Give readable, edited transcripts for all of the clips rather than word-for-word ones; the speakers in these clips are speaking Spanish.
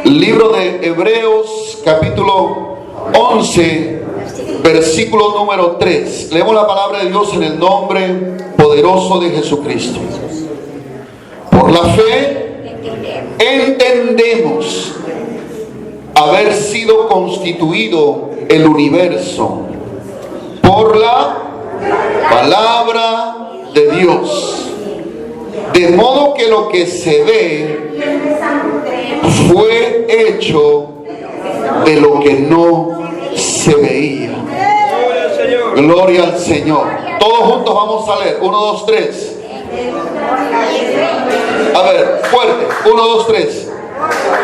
Libro de Hebreos, capítulo 11, versículo número 3. Leemos la palabra de Dios en el nombre poderoso de Jesucristo. Por la fe entendemos haber sido constituido el universo por la palabra de Dios, de modo que lo que se ve fue hecho de lo que no se veía. Gloria al Señor. Todos juntos vamos a leer. 1, 2, 3. A ver, fuerte. 1, 2, 3.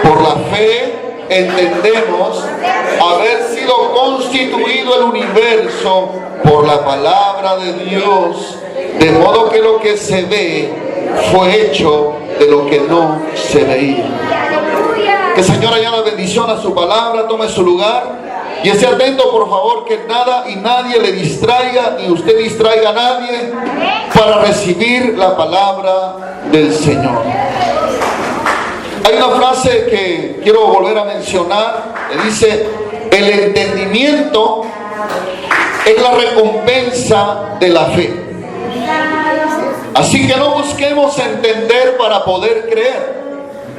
Por la fe entendemos haber sido constituido el universo por la palabra de Dios, de modo que lo que se ve fue hecho de lo que no se veía. Que el Señor añada bendición a su palabra. Tome su lugar y esté atento, por favor, que nada y nadie le distraiga, ni usted distraiga a nadie, para recibir la palabra del Señor. Hay una frase que quiero volver a mencionar, que dice: el entendimiento es la recompensa de la fe. Así que no busquemos entender para poder creer,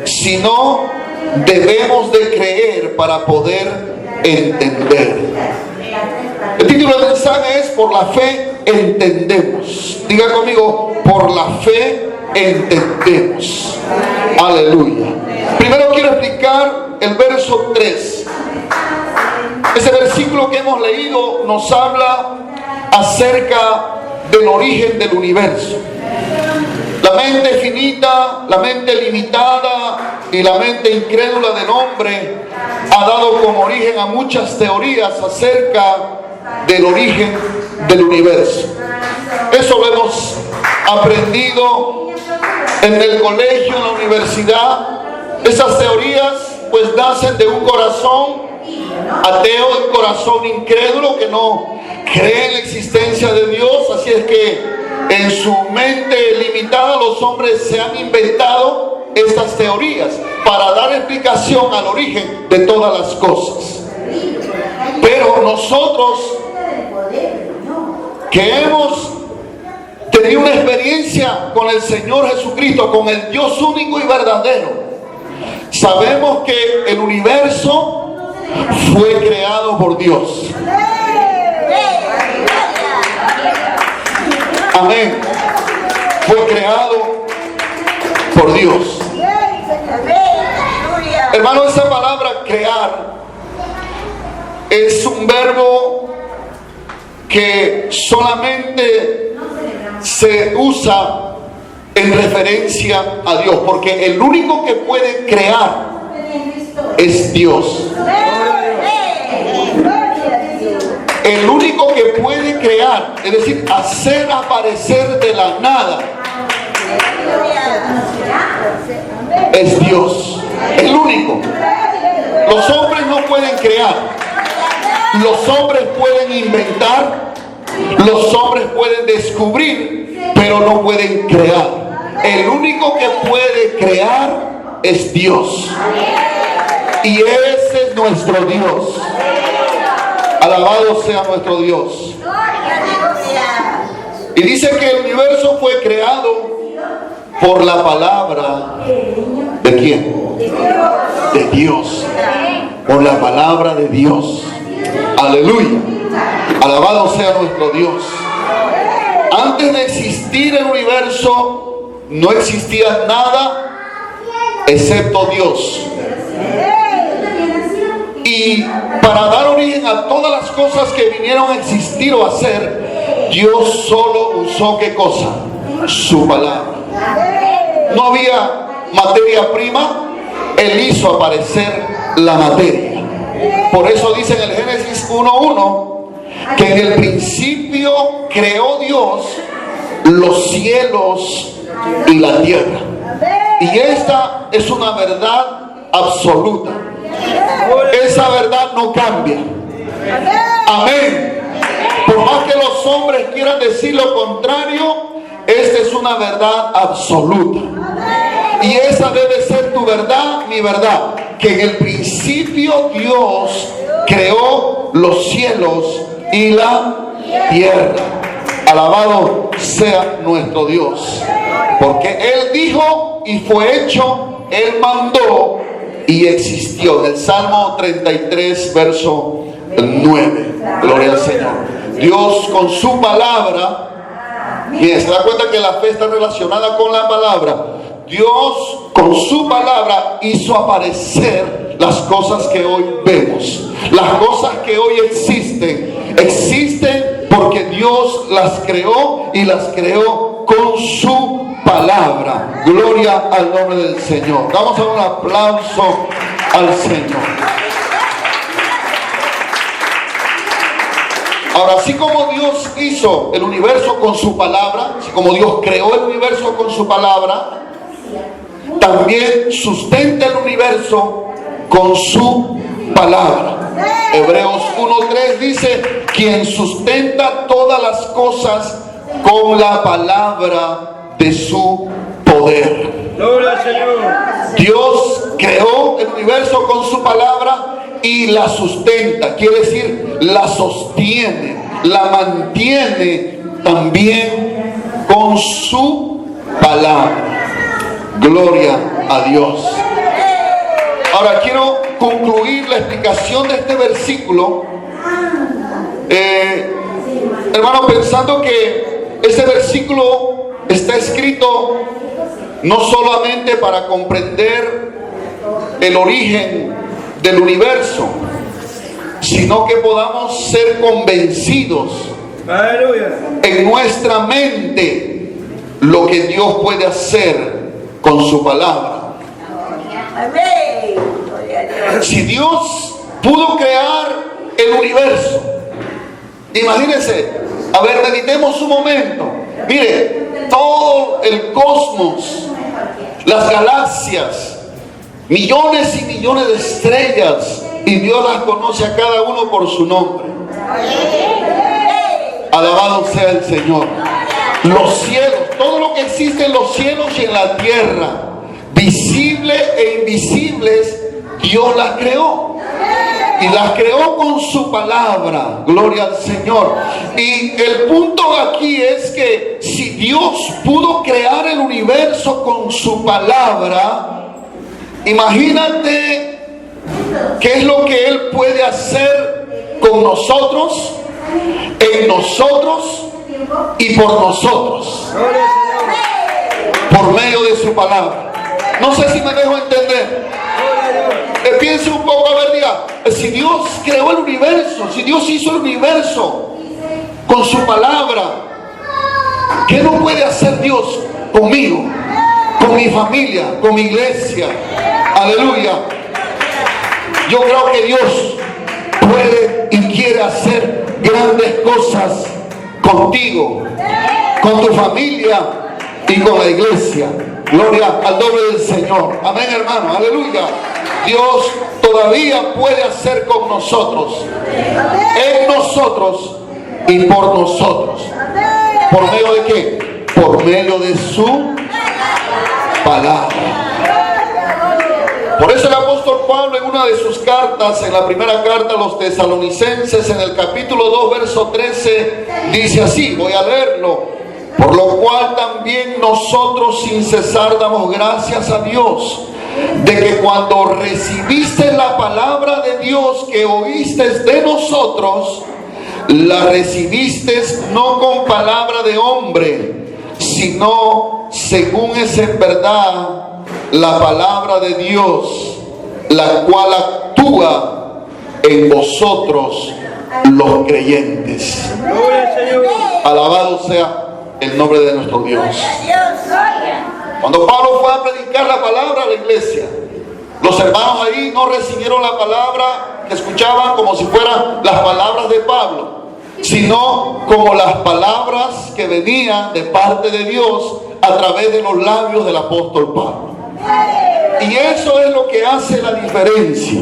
sino debemos de creer para poder entender. El título del mensaje es: por la fe entendemos. Diga conmigo: por la fe entendemos. Aleluya. Primero quiero explicar el verso 3. Ese versículo que hemos leído nos habla acerca del origen del universo. La mente finita, la mente limitada y la mente incrédula del hombre ha dado como origen a muchas teorías acerca del origen del universo. Eso lo hemos aprendido en el colegio, en la universidad. Esas teorías pues nacen de un corazón ateo, de un corazón incrédulo que no cree en la existencia de Dios. Así es que en su mente limitada los hombres se han inventado estas teorías para dar explicación al origen de todas las cosas. Pero nosotros que hemos tenido una experiencia con el Señor Jesucristo, con el Dios único y verdadero, sabemos que el universo fue creado por Dios. Amén. Fue creado por Dios. Hermano, esa palabra crear es un verbo que solamente se usa en referencia a Dios, porque el único que puede crear es Dios. El único que puede crear, es decir, hacer aparecer de la nada, es Dios. El único. Los hombres no pueden crear. Los hombres pueden inventar. Los hombres pueden descubrir, pero no pueden crear. El único que puede crear es Dios. Y ese es nuestro Dios. Alabado sea nuestro Dios. Y dice que el universo fue creado por la palabra ¿de quién? De Dios. Por la palabra de Dios. Aleluya. Alabado sea nuestro Dios. Antes de existir el universo no existía nada excepto Dios. Y para dar origen a todas las cosas que vinieron a existir o a ser, Dios solo usó ¿qué cosa? Su palabra. No había materia prima, Él hizo aparecer la materia. Por eso dice en el Génesis 1:1 que en el principio creó Dios los cielos y la tierra. Y esta es una verdad absoluta. Esa verdad no cambia. Amén. Por más que los hombres quieran decir lo contrario, esta es una verdad absoluta. Y esa debe ser tu verdad, mi verdad. Que en el principio Dios creó los cielos y la tierra. Alabado sea nuestro Dios. Porque Él dijo y fue hecho, Él mandó y existió. En el Salmo 33, verso 9. Gloria al Señor. Dios con su palabra, miren, se da cuenta que la fe está relacionada con la palabra. Dios con su palabra hizo aparecer las cosas que hoy vemos. Las cosas que hoy existen porque Dios las creó y las creó con su palabra. Gloria al nombre del Señor. Vamos a dar un aplauso al Señor. Ahora, así como Dios hizo el universo con su palabra, así como Dios creó el universo con su palabra, también sustenta el universo con su palabra. Hebreos 1:3 dice: quien sustenta todas las cosas con la palabra de su poder. Gloria al Señor. Dios creó el universo con su palabra y la sustenta, quiere decir, la sostiene, la mantiene también con su palabra. Gloria a Dios. Ahora quiero concluir la explicación de este versículo, hermano, pensando que este versículo está escrito no solamente para comprender el origen del universo, sino que podamos ser convencidos en nuestra mente lo que Dios puede hacer con su palabra. Si Dios pudo crear el universo, imagínense, a ver, meditemos un momento. Mire, todo el cosmos, las galaxias, millones y millones de estrellas, y Dios las conoce a cada uno por su nombre. Alabado sea el Señor. Los cielos, todo lo que existe en los cielos y en la tierra, visibles e invisibles, Dios las creó. Y las creó con su palabra. Gloria al Señor. Y el punto aquí es que si Dios pudo crear el universo con su palabra, imagínate qué es lo que Él puede hacer con nosotros, en nosotros y por nosotros, por medio de su palabra. No sé si me dejo entender. Piense un poco, a ver, diga, si Dios creó el universo, si Dios hizo el universo con su palabra, ¿qué no puede hacer Dios conmigo, con mi familia, con mi iglesia? Aleluya. Yo creo que Dios puede y quiere hacer grandes cosas contigo, con tu familia y con la iglesia. Gloria al nombre del Señor. Amén, hermano. Aleluya. Dios todavía puede hacer con nosotros, en nosotros y por nosotros. ¿Por medio de qué? Por medio de su palabra. Por eso el apóstol Pablo, en una de sus cartas, en la primera carta a los tesalonicenses, en el capítulo 2, verso 13, dice así, voy a leerlo: por lo cual también nosotros sin cesar damos gracias a Dios, de que cuando recibiste la palabra de Dios que oíste de nosotros, la recibiste no con palabra de hombre, sino según es en verdad la palabra de Dios, la cual actúa en vosotros los creyentes. Alabado sea el nombre de nuestro Dios. Cuando Pablo fue a predicar la palabra a la iglesia, los hermanos ahí no recibieron la palabra que escuchaban como si fueran las palabras de Pablo, sino como las palabras que venían de parte de Dios a través de los labios del apóstol Pablo. Y eso es lo que hace la diferencia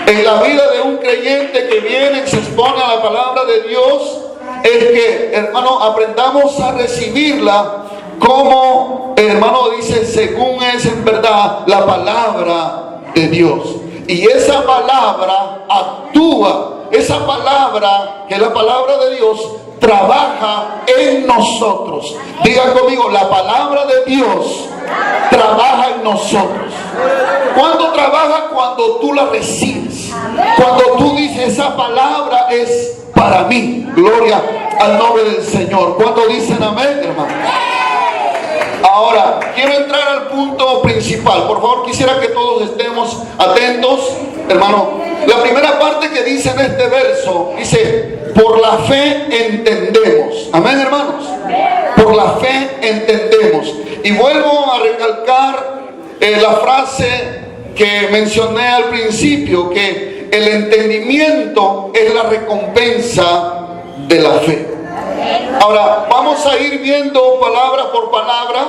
en la vida de un creyente que viene y se expone a la palabra de Dios. Es que, hermano, aprendamos a recibirla como el hermano dice, según es en verdad la palabra de Dios. Y esa palabra actúa, esa palabra, que es la palabra de Dios, trabaja en nosotros. Diga conmigo, la palabra de Dios trabaja en nosotros. ¿Cuándo trabaja? Cuando tú la recibes. Cuando tú dices, esa palabra es para mí. Gloria al nombre del Señor. ¿Cuándo dicen amén, hermano? Ahora, quiero entrar al punto principal. Por favor, quisiera que todos estemos atentos, hermano. La primera parte que dice en este verso, dice, por la fe entendemos. Amén, hermanos. Por la fe entendemos. Y vuelvo a recalcar la frase que mencioné al principio, que el entendimiento es la recompensa de la fe. Ahora, vamos a ir viendo palabra por palabra.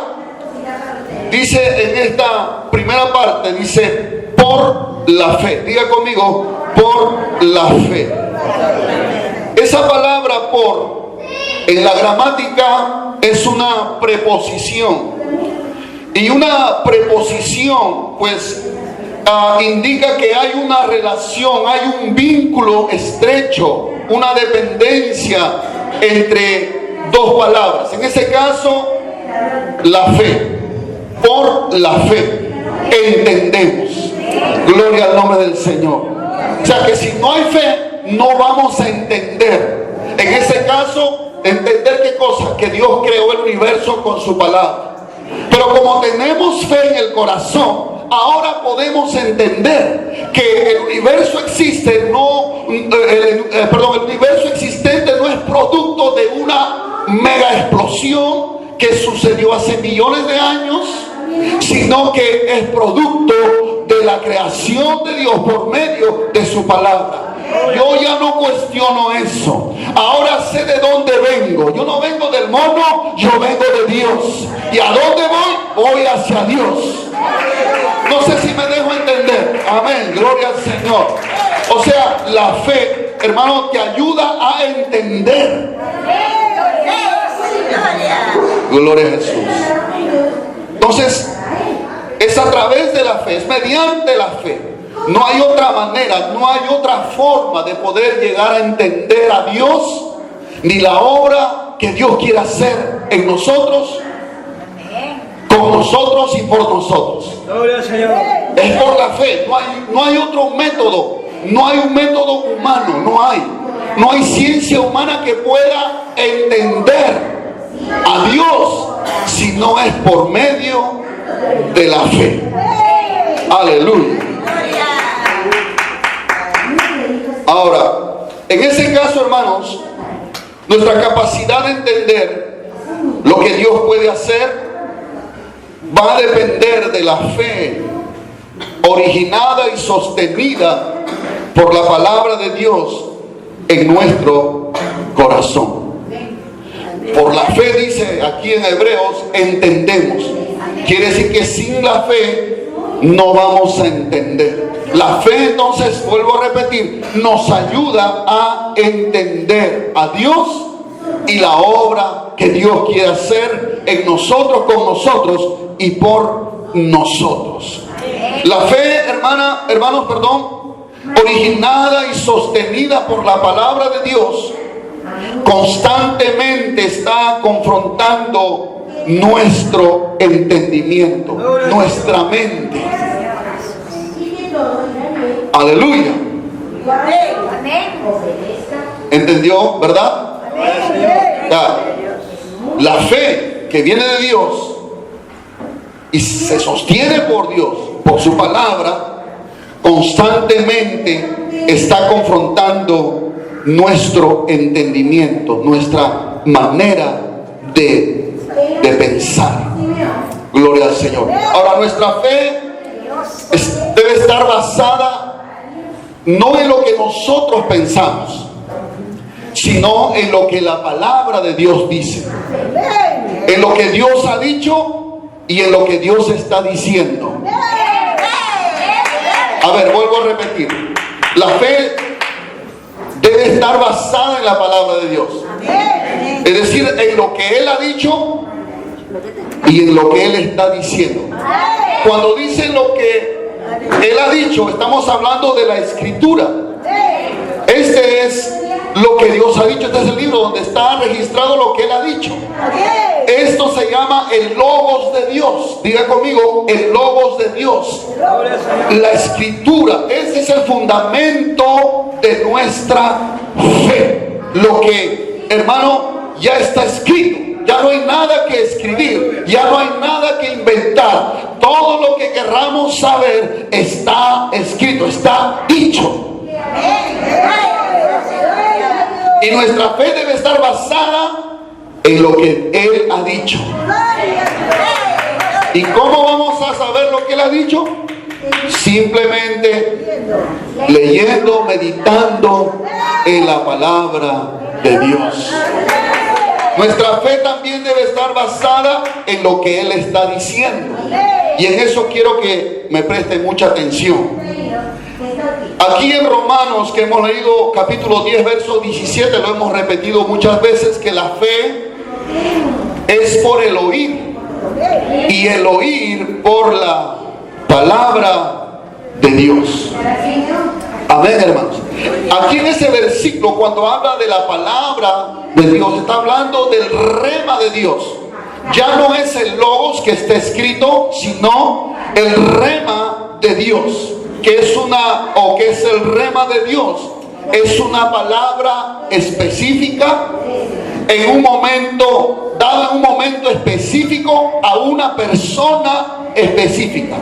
Dice en esta primera parte, dice, por la fe. Diga conmigo, por la fe. Esa palabra por, en la gramática, es una preposición. Y una preposición, pues, indica que hay una relación, hay un vínculo estrecho, una dependencia entre dos palabras. En ese caso, la fe. Por la fe entendemos. Gloria al nombre del Señor. O sea que si no hay fe, no vamos a entender. En ese caso, entender qué cosa, que Dios creó el universo con su palabra. Pero como tenemos fe en el corazón, ahora podemos entender que el universo existe, el universo existente no es producto de una mega explosión que sucedió hace millones de años, sino que es producto de la creación de Dios por medio de su palabra. Yo ya no cuestiono eso. Ahora sé de dónde vengo. Yo no vengo del mono, yo vengo de Dios. ¿Y a dónde voy? Voy hacia Dios. No sé si me dejo entender. Amén, gloria al Señor. O sea, la fe, hermano, te ayuda a entender. Gloria a Jesús. Entonces, es a través de la fe, es mediante la fe. No hay otra manera, no hay otra forma de poder llegar a entender a Dios, ni la obra que Dios quiere hacer en nosotros, con nosotros y por nosotros. Es por la fe, no hay otro método, no hay un método humano, no hay ciencia humana que pueda entender a Dios si no es por medio de la fe. Aleluya. Ahora, en ese caso, hermanos, nuestra capacidad de entender lo que Dios puede hacer va a depender de la fe originada y sostenida por la palabra de Dios en nuestro corazón. Por la fe, dice aquí en Hebreos, entendemos. Quiere decir que sin la fe no vamos a entender. La fe, entonces, vuelvo a repetir, nos ayuda a entender a Dios y la obra que Dios quiere hacer en nosotros, con nosotros y por nosotros. La fe, hermanos, originada y sostenida por la palabra de Dios, constantemente está confrontando nuestro entendimiento, nuestra mente. Aleluya. ¿Entendió, verdad? La fe que viene de Dios y se sostiene por Dios, por su palabra, constantemente está confrontando nuestro entendimiento, nuestra manera de pensar. Gloria al Señor. Ahora, nuestra fe debe estar basada no en lo que nosotros pensamos, sino en lo que la palabra de Dios dice, en lo que Dios ha dicho y en lo que Dios está diciendo. A ver, vuelvo a repetir. La fe debe estar basada en la palabra de Dios, es decir, en lo que Él ha dicho y en lo que Él está diciendo. Cuando dice lo que Él ha dicho, estamos hablando de la Escritura. Este es lo que Dios ha dicho. Este es el libro donde está registrado lo que Él ha dicho. Esto se llama el Logos de Dios. Diga conmigo, el Logos de Dios. La Escritura. Ese es el fundamento de nuestra fe. Lo que, hermano, ya está escrito. Ya no hay nada que escribir, ya no hay nada que inventar. Todo lo que querramos saber está escrito, está dicho. Y nuestra fe debe estar basada en lo que Él ha dicho. ¿Y cómo vamos a saber lo que Él ha dicho? Simplemente leyendo, meditando en la palabra de Dios. Nuestra fe también debe estar basada en lo que Él está diciendo. Y en eso quiero que me presten mucha atención. Aquí en Romanos, que hemos leído capítulo 10, verso 17, lo hemos repetido muchas veces, que la fe es por el oír. Y el oír por la palabra de Dios. Amén, hermanos. Aquí en ese versículo, cuando habla de la palabra de Dios, está hablando del rema de Dios. Ya no es el logos que está escrito, sino el rema de Dios, que es el rema de Dios. Es una palabra específica en un momento, dada en un momento específico a una persona específica.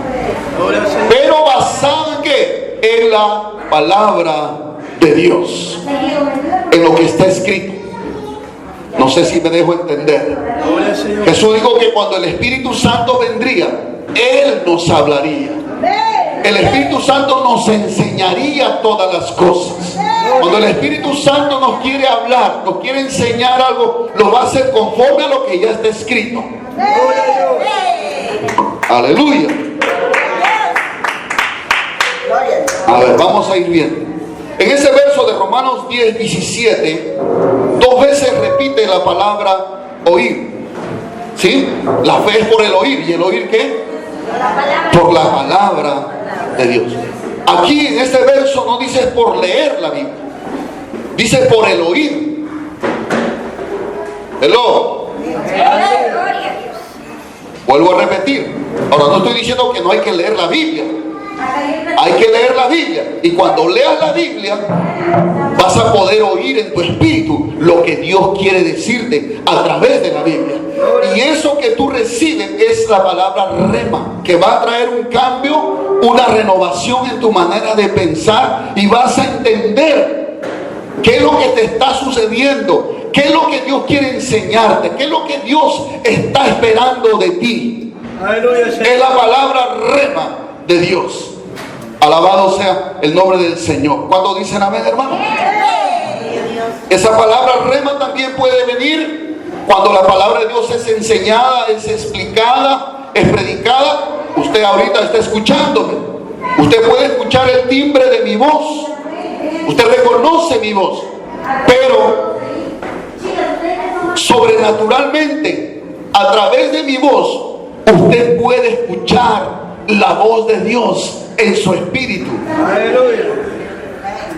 Pero basada en ¿qué? En la palabra de Dios, en lo que está escrito. No sé si me dejo entender. Jesús dijo que cuando el Espíritu Santo vendría, Él nos hablaría. El Espíritu Santo nos enseñaría todas las cosas. Cuando el Espíritu Santo nos quiere hablar, nos quiere enseñar algo, lo va a hacer conforme a lo que ya está escrito. Aleluya. A ver, vamos a ir viendo. En ese verso de Romanos 10, 17, 2 veces repite la palabra oír. ¿Sí? La fe es por el oír. ¿Y el oír qué? Por la palabra de Dios. Aquí en este verso no dice por leer la Biblia, dice por el oír. Hello. Vuelvo a repetir. Ahora no estoy diciendo que no hay que leer la Biblia. Hay que leer la Biblia. Y cuando leas la Biblia, vas a poder oír en tu espíritu lo que Dios quiere decirte a través de la Biblia. Y eso que tú recibes es la palabra rema, que va a traer un cambio, una renovación en tu manera de pensar. Y vas a entender qué es lo que te está sucediendo, qué es lo que Dios quiere enseñarte, qué es lo que Dios está esperando de ti. Es la palabra rema de Dios. Alabado sea el nombre del Señor. ¿Cuántos dicen amén, hermano? Esa palabra rema también puede venir cuando la palabra de Dios es enseñada, es explicada, es predicada. Usted ahorita está escuchándome. Usted puede escuchar el timbre de mi voz. Usted reconoce mi voz. Pero sobrenaturalmente, a través de mi voz, usted puede escuchar la voz de Dios en su espíritu.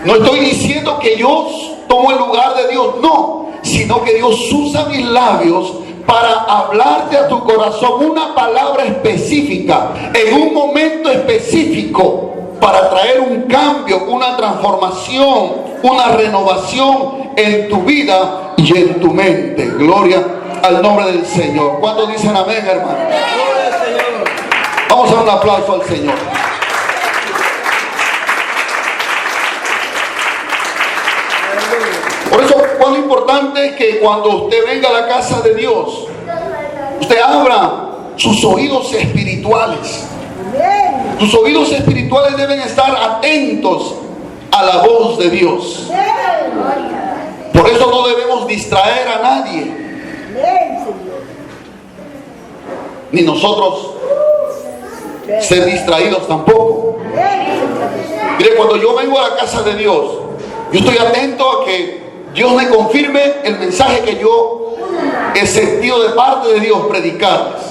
No estoy diciendo que yo tomo el lugar de Dios, no, sino que Dios usa mis labios para hablarte a tu corazón una palabra específica, en un momento específico, para traer un cambio, una transformación, una renovación en tu vida y en tu mente. Gloria al nombre del Señor. ¿Cuántos dicen amén, hermano? Vamos a dar un aplauso al Señor. Por eso, cuán importante es que cuando usted venga a la casa de Dios, usted abra sus oídos espirituales. Sus oídos espirituales deben estar atentos a la voz de Dios. Por eso no debemos distraer a nadie, ni nosotros ser distraídos tampoco. Mire, cuando yo vengo a la casa de Dios, yo estoy atento a que Dios me confirme el mensaje que yo es sentido de parte de Dios predicarles.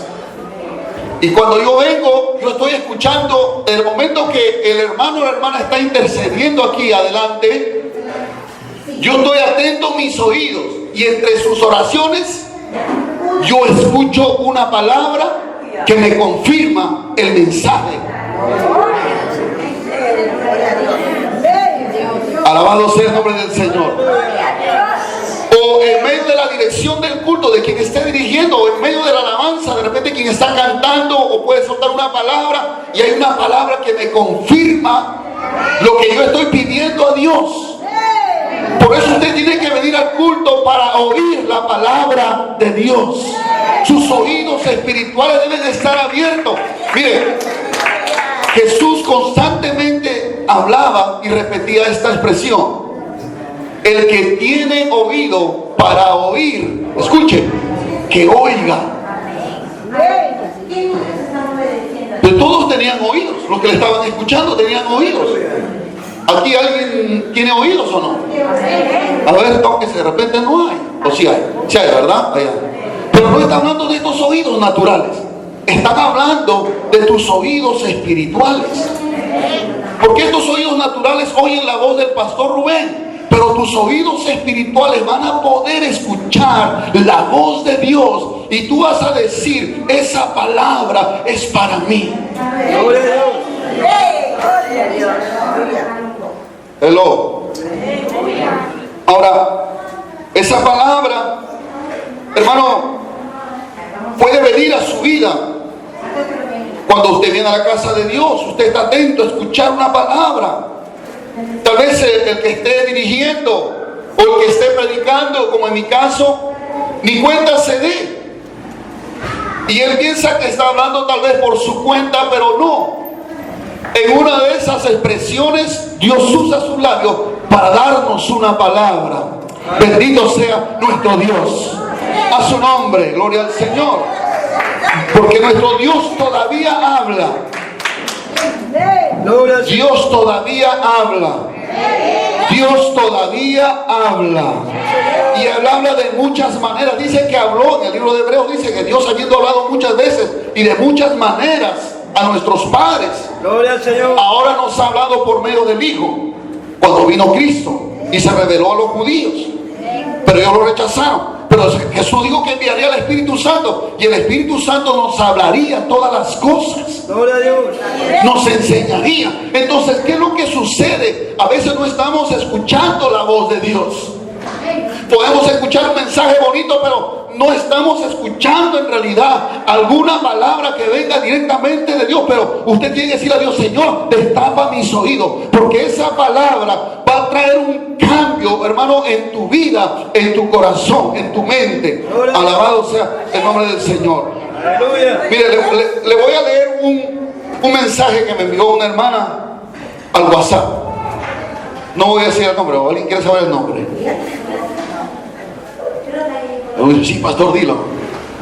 Y cuando yo vengo, yo estoy escuchando, en el momento que el hermano o la hermana está intercediendo aquí adelante, yo estoy atento a mis oídos y entre sus oraciones yo escucho una palabra que me confirma el mensaje. Alabado sea el nombre del Señor. O en medio de la dirección del culto de quien esté dirigiendo, o en medio de la alabanza, de repente quien está cantando, o puede soltar una palabra y hay una palabra que me confirma lo que yo estoy pidiendo a Dios. Por eso usted tiene que venir al culto para oír la palabra de Dios. Sus oídos espirituales deben estar abiertos. Mire, Jesús constantemente hablaba y repetía esta expresión: el que tiene oído para oír, escuche, que oiga. Pero todos tenían oídos, los que le estaban escuchando tenían oídos. ¿Aquí alguien tiene oídos o no? A ver, tóquese, de repente no hay. O sí hay, ¿verdad? Allá. Pero no está hablando de estos oídos naturales. Están hablando de tus oídos espirituales. Porque estos oídos naturales oyen la voz del pastor Rubén, pero tus oídos espirituales van a poder escuchar la voz de Dios y tú vas a decir: esa palabra es para mí. Gloria a Dios. Hello. Ahora, esa palabra, hermano, puede venir a su vida. Cuando usted viene a la casa de Dios, usted está atento a escuchar una palabra. Tal vez el que esté dirigiendo o el que esté predicando, como en mi caso, ni cuenta se dé. Y él piensa que está hablando tal vez por su cuenta, pero no. En una de esas expresiones, Dios usa sus labios para darnos una palabra. Bendito sea nuestro Dios. A su nombre, gloria al Señor. Porque nuestro Dios todavía habla. Dios todavía habla. Dios todavía habla. Y Él habla de muchas maneras. Dice que habló, en el libro de Hebreos dice que Dios, habiendo hablado muchas veces y de muchas maneras a nuestros padres, gloria al Señor, ahora nos ha hablado por medio del Hijo, cuando vino Cristo y se reveló a los judíos, pero ellos lo rechazaron. Pero Jesús dijo que enviaría al Espíritu Santo, y el Espíritu Santo nos hablaría todas las cosas, gloria a Dios, nos enseñaría. Entonces, ¿qué es lo que sucede? A veces no estamos escuchando la voz de Dios. Podemos escuchar un mensaje bonito, pero no estamos escuchando en realidad alguna palabra que venga directamente de Dios. Pero usted tiene que decirle a Dios: Señor, destapa mis oídos, porque esa palabra va a traer un cambio, hermano, en tu vida, en tu corazón, en tu mente. Alabado sea el nombre del Señor. Aleluya. Mire, le voy a leer un mensaje que me envió una hermana al WhatsApp. No voy a decir el nombre, ¿alguien quiere saber el nombre? Sí, pastor, dilo.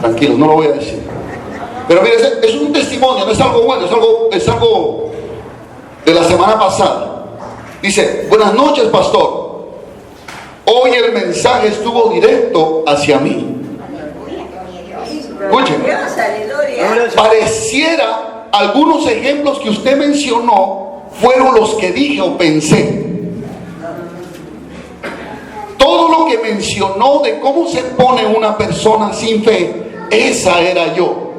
Tranquilo, no lo voy a decir. Pero mire, es un testimonio, no es algo bueno, es algo de la semana pasada. Dice: buenas noches, pastor. Hoy el mensaje estuvo directo hacia mí. Escuchen. Pareciera algunos ejemplos que usted mencionó fueron los que dije o pensé. Todo lo que mencionó de cómo se pone una persona sin fe, esa era yo.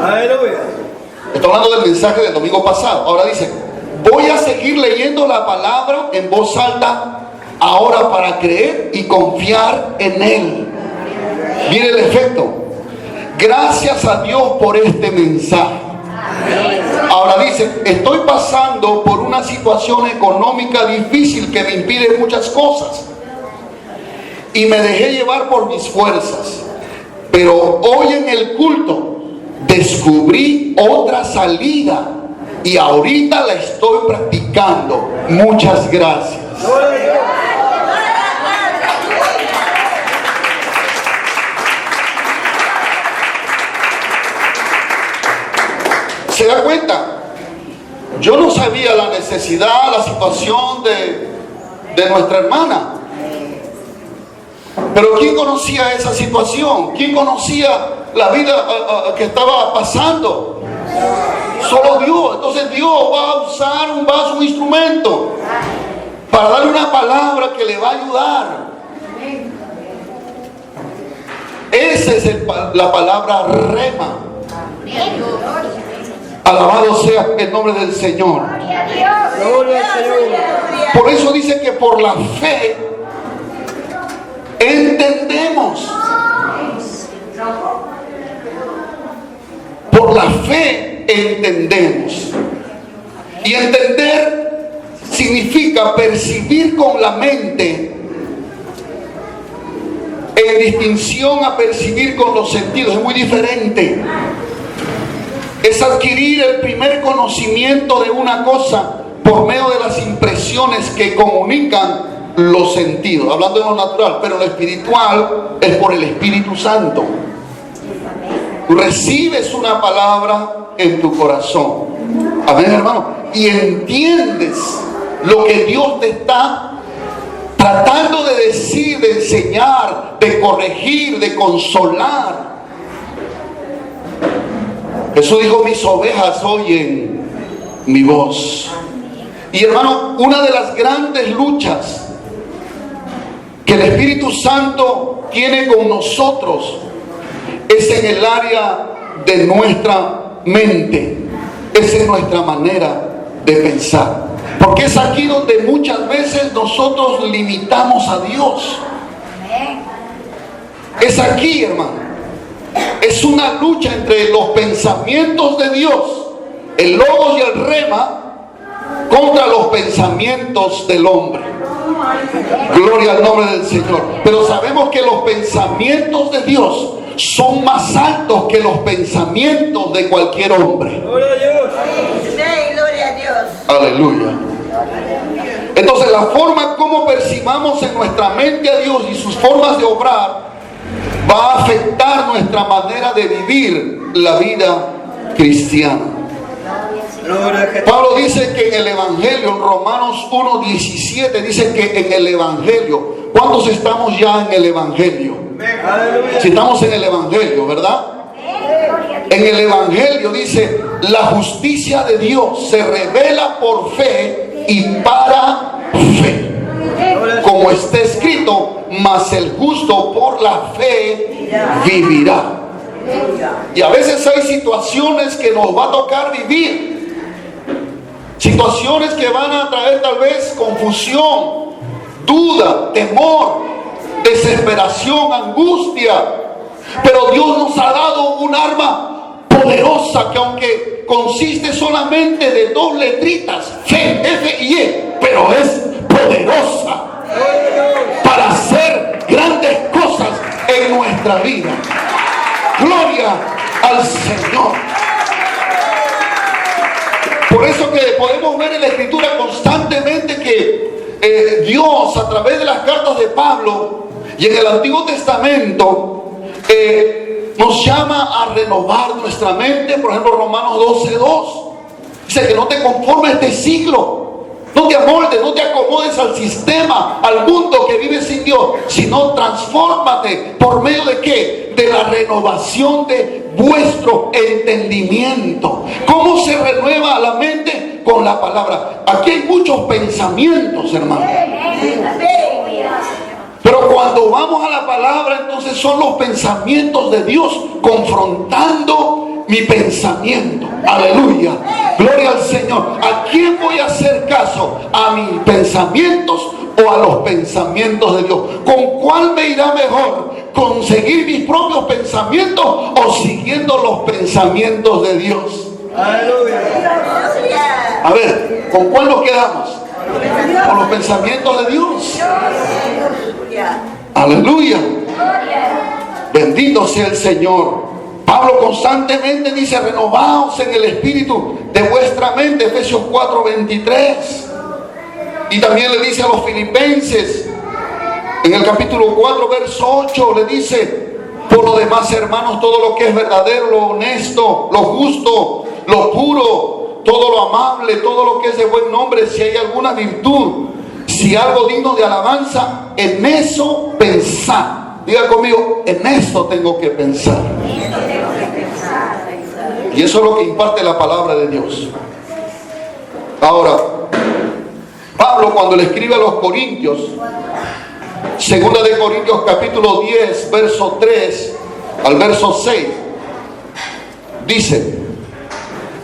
Aleluya. Estoy hablando del mensaje del domingo pasado. Ahora dice: voy a seguir leyendo la palabra en voz alta ahora para creer y confiar en Él. Mire el efecto. Gracias a Dios por este mensaje. Ahora dice: estoy pasando por una situación económica difícil que me impide muchas cosas y me dejé llevar por mis fuerzas, pero hoy en el culto descubrí otra salida y ahorita la estoy practicando. Muchas gracias. ¿Se da cuenta? Yo no sabía la necesidad, la situación de nuestra hermana. Pero ¿quién conocía esa situación? ¿Quién conocía la vida que estaba pasando? Solo Dios. Entonces Dios va a usar un vaso, un instrumento, para darle una palabra que le va a ayudar. Esa es la palabra rema. Alabado sea el nombre del Señor. Gloria al Señor. Por eso dice que por la fe entendemos. Por la fe entendemos. Y entender significa percibir con la mente, en distinción a percibir con los sentidos. Es muy diferente. Es adquirir el primer conocimiento de una cosa por medio de las impresiones que comunican los sentidos, hablando de lo natural, pero lo espiritual es por el Espíritu Santo. Tú recibes una palabra en tu corazón, amén, hermano, y entiendes lo que Dios te está tratando de decir, de enseñar, de corregir, de consolar. Jesús dijo: mis ovejas oyen mi voz. Y hermano, una de las grandes luchas que el Espíritu Santo tiene con nosotros es en el área de nuestra mente, es en nuestra manera de pensar. Porque es aquí donde muchas veces nosotros limitamos a Dios. Es aquí, hermano. Es una lucha entre los pensamientos de Dios, el logos y el rema, contra los pensamientos del hombre. Gloria al nombre del Señor. Pero sabemos que los pensamientos de Dios son más altos que los pensamientos de cualquier hombre. Gloria a Dios. Gloria a Dios. Aleluya. Entonces la forma como percibamos en nuestra mente a Dios y sus formas de obrar va a afectar nuestra manera de vivir la vida cristiana. Pablo dice que en el Evangelio, en Romanos 1:17, dice que en el Evangelio, ¿cuántos estamos ya en el Evangelio? Si estamos en el Evangelio, ¿verdad? En el Evangelio dice: la justicia de Dios se revela por fe y para fe. Como está escrito: mas el justo por la fe vivirá. Y a veces hay situaciones que nos va a tocar vivir. Situaciones que van a traer tal vez confusión, duda, temor, desesperación, angustia. Pero Dios nos ha dado un arma poderosa que, aunque consiste solamente de 2 letritas, fe, F y E, pero es poderosa para hacer grandes cosas en nuestra vida. Gloria al Señor. Por eso que podemos ver en la Escritura constantemente que Dios, a través de las cartas de Pablo y en el Antiguo Testamento, nos llama a renovar nuestra mente. Por ejemplo, Romanos 12:2 dice que no te conformes a este siglo. No te amoldes, no te acomodes al sistema, al mundo que vive sin Dios, sino transfórmate. ¿Por medio de qué? De la renovación de vuestro entendimiento. ¿Cómo se renueva la mente? Con la palabra. Aquí hay muchos pensamientos, hermano. Pero cuando vamos a la palabra, entonces son los pensamientos de Dios confrontando mi pensamiento. Aleluya. Gloria al Señor. ¿A quién voy a hacer caso? ¿A mis pensamientos o a los pensamientos de Dios? ¿Con cuál me irá mejor? ¿Con seguir mis propios pensamientos o siguiendo los pensamientos de Dios? Aleluya. A ver, ¿con cuál nos quedamos? Con los pensamientos de Dios. Aleluya. Bendito sea el Señor. Pablo constantemente dice: renovaos en el espíritu de vuestra mente, Efesios 4:23. Y también le dice a los filipenses, en el capítulo 4, verso 8, le dice: por lo demás, hermanos, todo lo que es verdadero, lo honesto, lo justo, lo puro, todo lo amable, todo lo que es de buen nombre, si hay alguna virtud, si algo digno de alabanza, en eso pensar. Diga conmigo, en eso tengo que pensar. Y eso es lo que imparte la palabra de Dios. Ahora, Pablo, cuando le escribe a los Corintios, segunda de Corintios capítulo 10, verso 3 al verso 6, dice: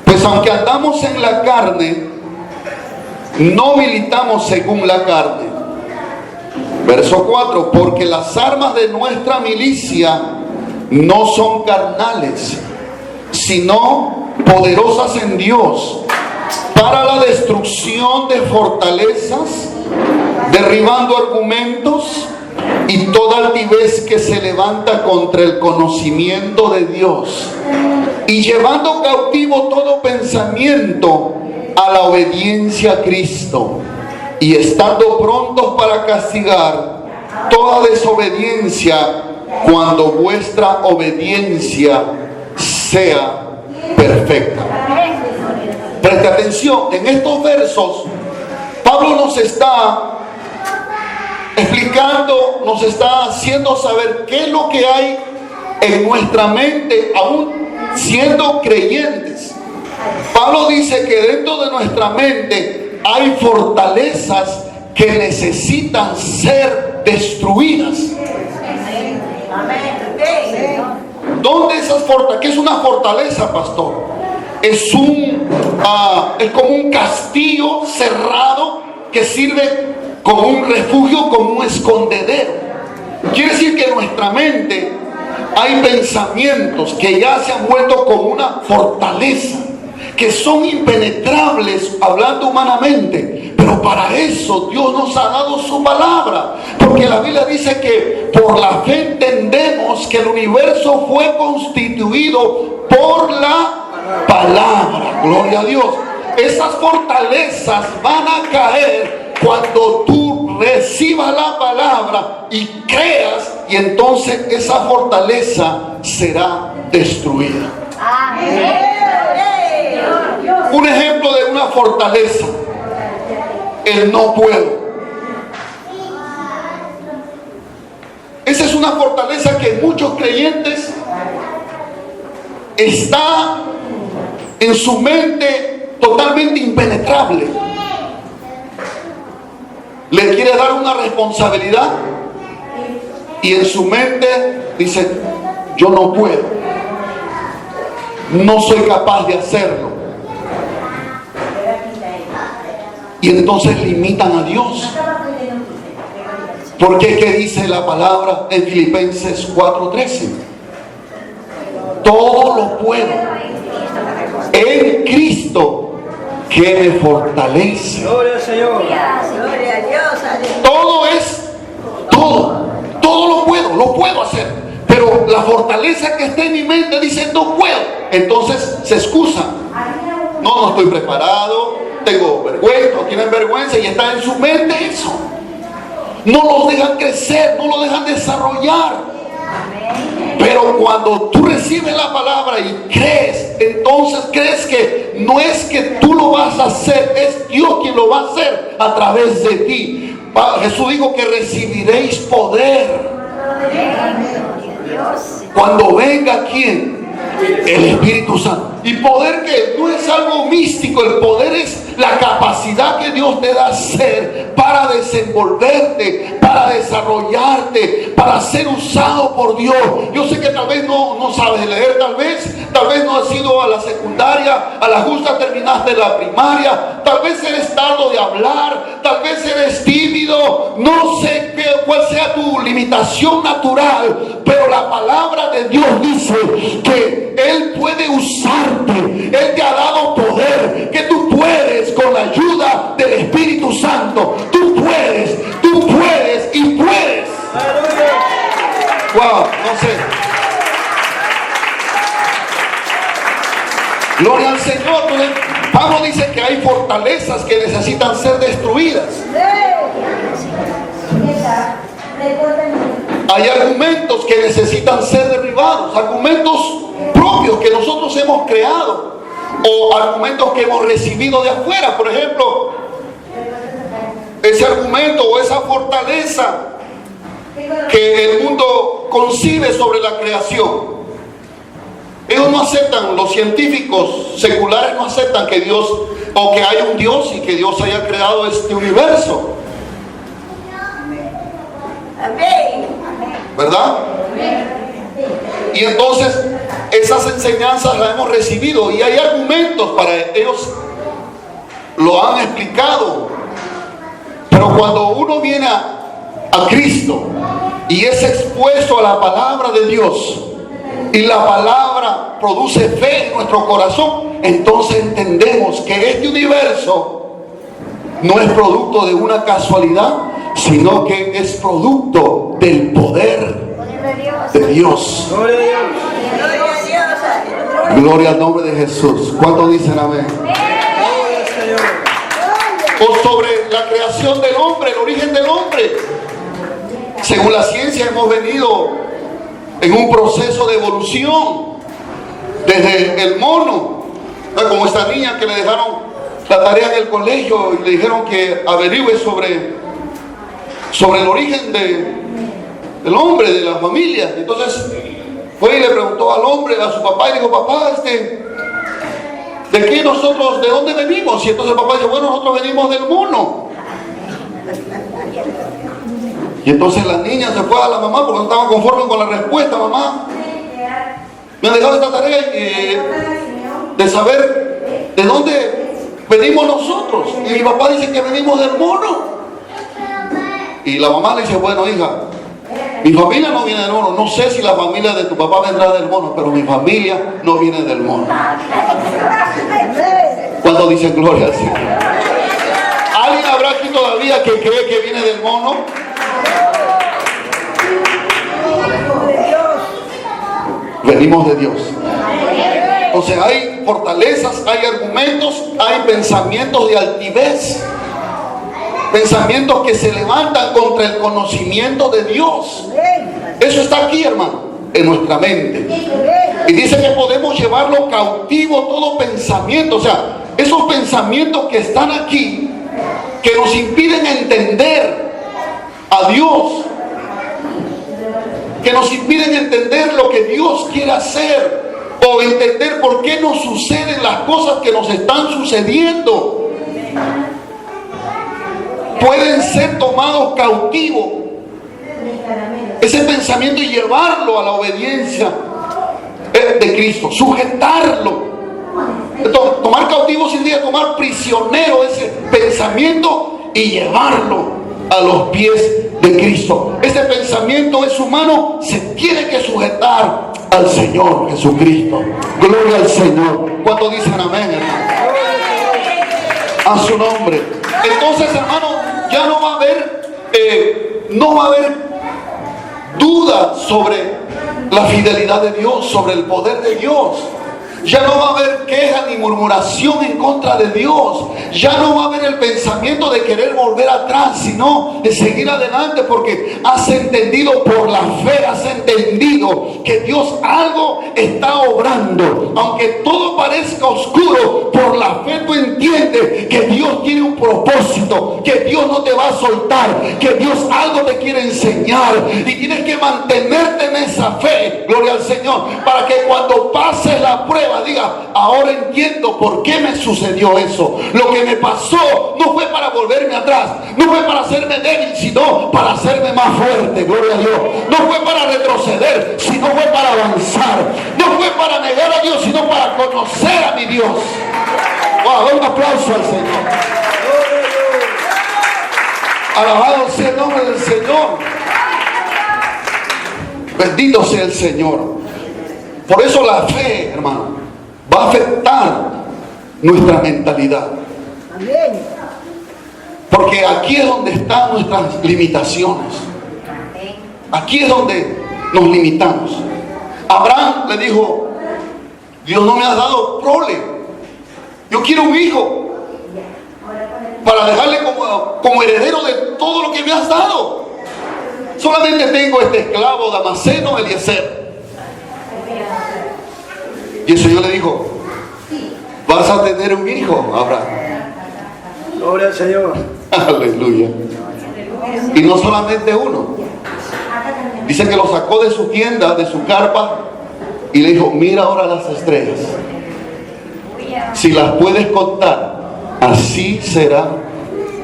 pues aunque andamos en la carne, no militamos según la carne. Verso 4, porque las armas de nuestra milicia no son carnales, sino poderosas en Dios para la destrucción de fortalezas, derribando argumentos y toda altivez que se levanta contra el conocimiento de Dios, y llevando cautivo todo pensamiento a la obediencia a Cristo, y estando prontos para castigar toda desobediencia cuando vuestra obediencia sea perfecta. Preste atención, en estos versos Pablo nos está explicando, nos está haciendo saber qué es lo que hay en nuestra mente, aún siendo creyentes. Pablo dice que dentro de nuestra mente hay fortalezas que necesitan ser destruidas. ¿Dónde esas fortalezas? ¿Qué es una fortaleza, pastor? Es como un castillo cerrado que sirve como un refugio, como un escondedero. Quiere decir que en nuestra mente hay pensamientos que ya se han vuelto como una fortaleza, que son impenetrables hablando humanamente, pero para eso Dios nos ha dado su palabra, porque la Biblia dice que por la fe entendemos que el universo fue constituido por la palabra. Gloria a Dios. Esas fortalezas van a caer cuando tú recibas la palabra y creas, y entonces esa fortaleza será destruida. Un ejemplo de una fortaleza: el no puedo. Esa es una fortaleza que muchos creyentes está en su mente totalmente impenetrable. Le quiere dar una responsabilidad y en su mente dice: yo no puedo, no soy capaz de hacerlo. Y entonces limitan a Dios. Porque ¿qué dice la palabra en Filipenses 4:13? Todo lo puedo en Cristo que me fortalece. Gloria al Señor. Gloria a Dios. Todo lo puedo hacer. Pero la fortaleza que está en mi mente dice: no puedo. Entonces se excusa. No estoy preparado, tengo vergüenza, o tienen vergüenza, y está en su mente eso. No los dejan crecer, no los dejan desarrollar. Pero cuando tú recibes la palabra y crees, entonces crees que no es que tú lo vas a hacer, es Dios quien lo va a hacer a través de ti. Jesús dijo que recibiréis poder cuando venga ¿quién? El Espíritu Santo. Y poder, que no es algo místico, el poder es la capacidad que Dios te da a ser para desenvolverte, para desarrollarte, para ser usado por Dios. Yo sé que tal vez no sabes leer, tal vez no has ido a la secundaria, a la justa terminaste la primaria, tal vez eres tardo de hablar, tal vez eres tímido, no sé cuál sea tu limitación natural, pero la palabra de Dios dice que Él puede usarte. Él te ha dado poder, que tú puedes con la ayuda del Espíritu Santo. Tú puedes y puedes. Wow, no sé. Gloria al Señor. Pablo dice que hay fortalezas que necesitan ser destruidas. Hay argumentos que necesitan ser derribados, argumentos propios que nosotros hemos creado, o argumentos que hemos recibido de afuera. Por ejemplo, ese argumento o esa fortaleza que el mundo concibe sobre la creación. Ellos no aceptan, los científicos seculares no aceptan que Dios, o que hay un Dios y que Dios haya creado este universo. Amén. ¿Verdad? Y entonces esas enseñanzas las hemos recibido y hay argumentos para ellos, lo han explicado. Pero cuando uno viene a Cristo y es expuesto a la palabra de Dios y la palabra produce fe en nuestro corazón, entonces entendemos que este universo no es producto de una casualidad, sino que es producto del poder de Dios. Gloria a Dios. Gloria a Dios. Gloria al nombre de Jesús. ¿Cuántos dicen amén? Gloria al Señor. O sobre la creación del hombre, el origen del hombre. Según la ciencia hemos venido en un proceso de evolución desde el mono, como esta niña que le dejaron la tarea en el colegio y le dijeron que averigüe sobre el origen del hombre, de la familia. Entonces fue y le preguntó al hombre, a su papá, y dijo: papá, ¿de qué nosotros, de dónde venimos? Y entonces el papá dijo: bueno, nosotros venimos del mono. Y entonces la niña se fue a la mamá porque no estaba conforme con la respuesta. Mamá, me han dejado esta tarea de saber de dónde venimos nosotros. Y mi papá dice que venimos del mono. Y la mamá le dice: bueno, hija, mi familia no viene del mono. No sé si la familia de tu papá vendrá del mono, pero mi familia no viene del mono. ¿Cuántos dicen gloria al Señor? ¿Alguien habrá aquí todavía que cree que viene del mono? Venimos de Dios. O sea, hay fortalezas, hay argumentos, hay pensamientos de altivez, pensamientos que se levantan contra el conocimiento de Dios. Eso está aquí, hermano, en nuestra mente. Y dice que podemos llevarlo cautivo todo pensamiento. O sea, esos pensamientos que están aquí, que nos impiden entender a Dios, que nos impiden entender lo que Dios quiere hacer, o entender por qué nos suceden las cosas que nos están sucediendo, pueden ser tomados cautivos. Ese pensamiento y llevarlo a la obediencia de Cristo, sujetarlo. Tomar cautivo significa tomar prisionero ese pensamiento y llevarlo a los pies de Cristo. Ese pensamiento es humano, se tiene que sujetar al Señor Jesucristo. Gloria al Señor. ¿Cuántos dicen amén, hermano? A su nombre. Entonces, hermano, ya no va a haber duda sobre la fidelidad de Dios, sobre el poder de Dios. Ya no va a haber queja ni murmuración en contra de Dios. Ya no va a haber el pensamiento de querer volver atrás, sino de seguir adelante, porque has entendido por la fe, has entendido que Dios algo está obrando. Aunque todo parezca oscuro, por la fe tú entiendes que Dios tiene un propósito, que Dios no te va a soltar, que Dios algo te quiere enseñar, y tienes que mantenerte en esa fe, gloria al Señor, para que cuando pases la prueba diga: ahora entiendo por qué me sucedió eso. Lo que me pasó no fue para volverme atrás, no fue para hacerme débil, sino para hacerme más fuerte. Gloria a Dios. No fue para retroceder, sino fue para avanzar. No fue para negar a Dios, sino para conocer a mi Dios. Wow, un aplauso al Señor. Alabado sea el nombre del Señor. Bendito sea el Señor. Por eso la fe, hermano, va a afectar nuestra mentalidad. Porque aquí es donde están nuestras limitaciones. Aquí es donde nos limitamos. Abraham le dijo: Dios no me ha dado prole, yo quiero un hijo para dejarle como heredero de todo lo que me has dado. Solamente tengo este esclavo Damaseno, Eliezer. Y el Señor le dijo: vas a tener un hijo, Abraham. Gloria al Señor. Aleluya. Y no solamente uno, Dice que lo sacó de su tienda, de su carpa, y le dijo, mira ahora las estrellas. Si las puedes contar, así será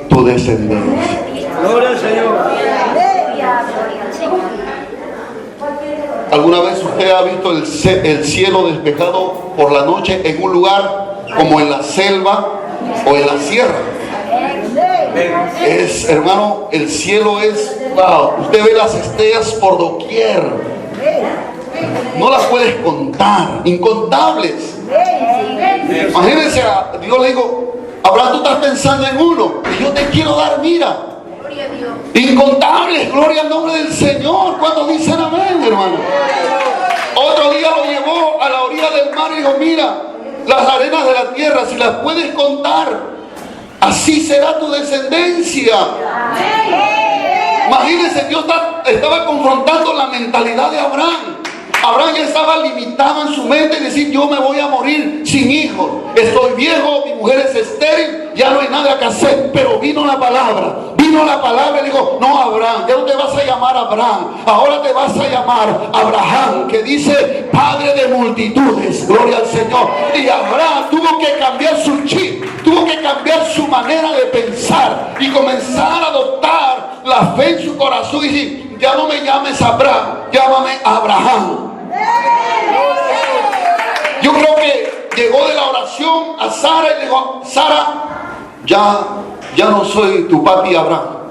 tu descendencia. Gloria al Señor. ¿Alguna vez usted ha visto el cielo despejado por la noche en un lugar como en la selva o en la sierra? Es, hermano, el cielo es, wow, usted ve las estrellas por doquier. No las puedes contar, incontables. Imagínense, a Dios le digo, Abraham, tú estás pensando en uno, y yo te quiero dar, mira, incontables. Gloria al nombre del Señor. ¿Cuántos dicen amén, hermano? Otro día lo llevó a la orilla del mar y dijo, mira, las arenas de la tierra, si las puedes contar, así será tu descendencia. Imagínense, Dios estaba confrontando la mentalidad de Abraham. Abraham ya estaba limitado en su mente y decir, yo me voy a morir sin hijos, estoy viejo, mi mujer es estéril, ya no hay nada que hacer. Pero vino la palabra y dijo, no, Abraham, ya no te vas a llamar Abraham, ahora te vas a llamar Abraham, que dice padre de multitudes. Gloria al Señor. Y Abraham tuvo que cambiar su chip, tuvo que cambiar su manera de pensar y comenzar a adoptar la fe en su corazón y decir, ya no me llames Abraham, llámame Abraham. Yo creo que llegó de la oración a Sara y le dijo, Sara, ya no soy tu papi Abraham,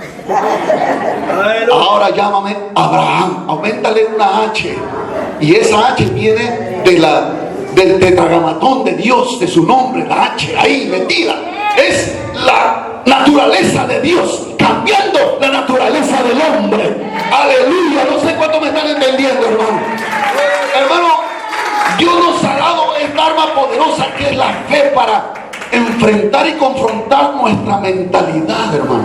ahora llámame Abraham. Auméntale una H, y esa H viene del tetragramatón de Dios, de su nombre. La H ahí metida es la naturaleza de Dios cambiando la naturaleza del hombre. Aleluya. No sé cuánto me están entendiendo, hermano. Hermano, Dios nos ha dado esta arma poderosa que es la fe para enfrentar y confrontar nuestra mentalidad, hermano.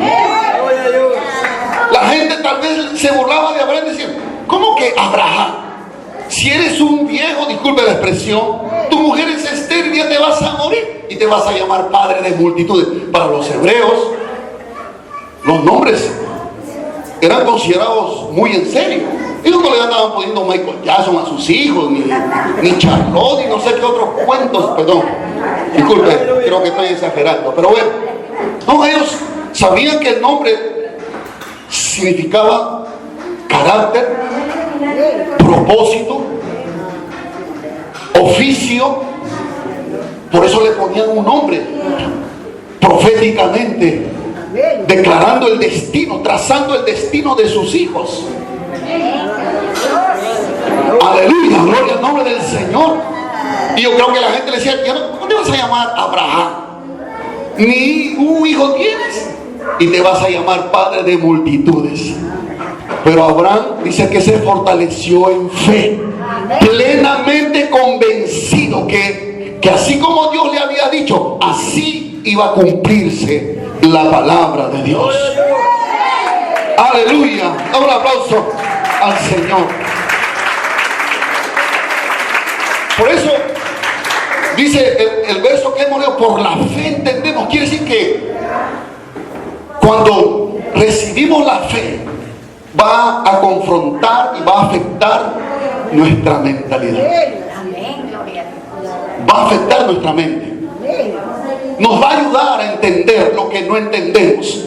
La gente tal vez se burlaba de Abraham y decía, ¿cómo que Abraham? Si eres un viejo, disculpe la expresión, tu mujer es estéril, ya te vas a morir y te vas a llamar padre de multitudes. Para los hebreos, los nombres eran considerados muy en serio. Ellos no le andaban poniendo Michael Jackson a sus hijos, ni Charlotte, y no sé qué otros cuentos, perdón. Disculpe, creo que estoy exagerando, pero bueno. No, ellos sabían que el nombre significaba carácter, propósito, oficio. Por eso le ponían un nombre proféticamente, declarando el destino, trazando el destino de sus hijos. Aleluya, gloria al nombre del Señor. Y yo creo que la gente le decía, ¿cómo te vas a llamar Abraham? Ni un hijo tienes y te vas a llamar padre de multitudes. Pero Abraham dice que se fortaleció en fe, plenamente convencido que así como Dios le había dicho, así iba a cumplirse la palabra de Dios. Aleluya. Da un aplauso al Señor. Por eso dice el verso que hemos leído, por la fe entendemos. Quiere decir que cuando recibimos la fe, va a confrontar y va a afectar nuestra mentalidad. Va a afectar nuestra mente. Nos va a ayudar a entender lo que no entendemos.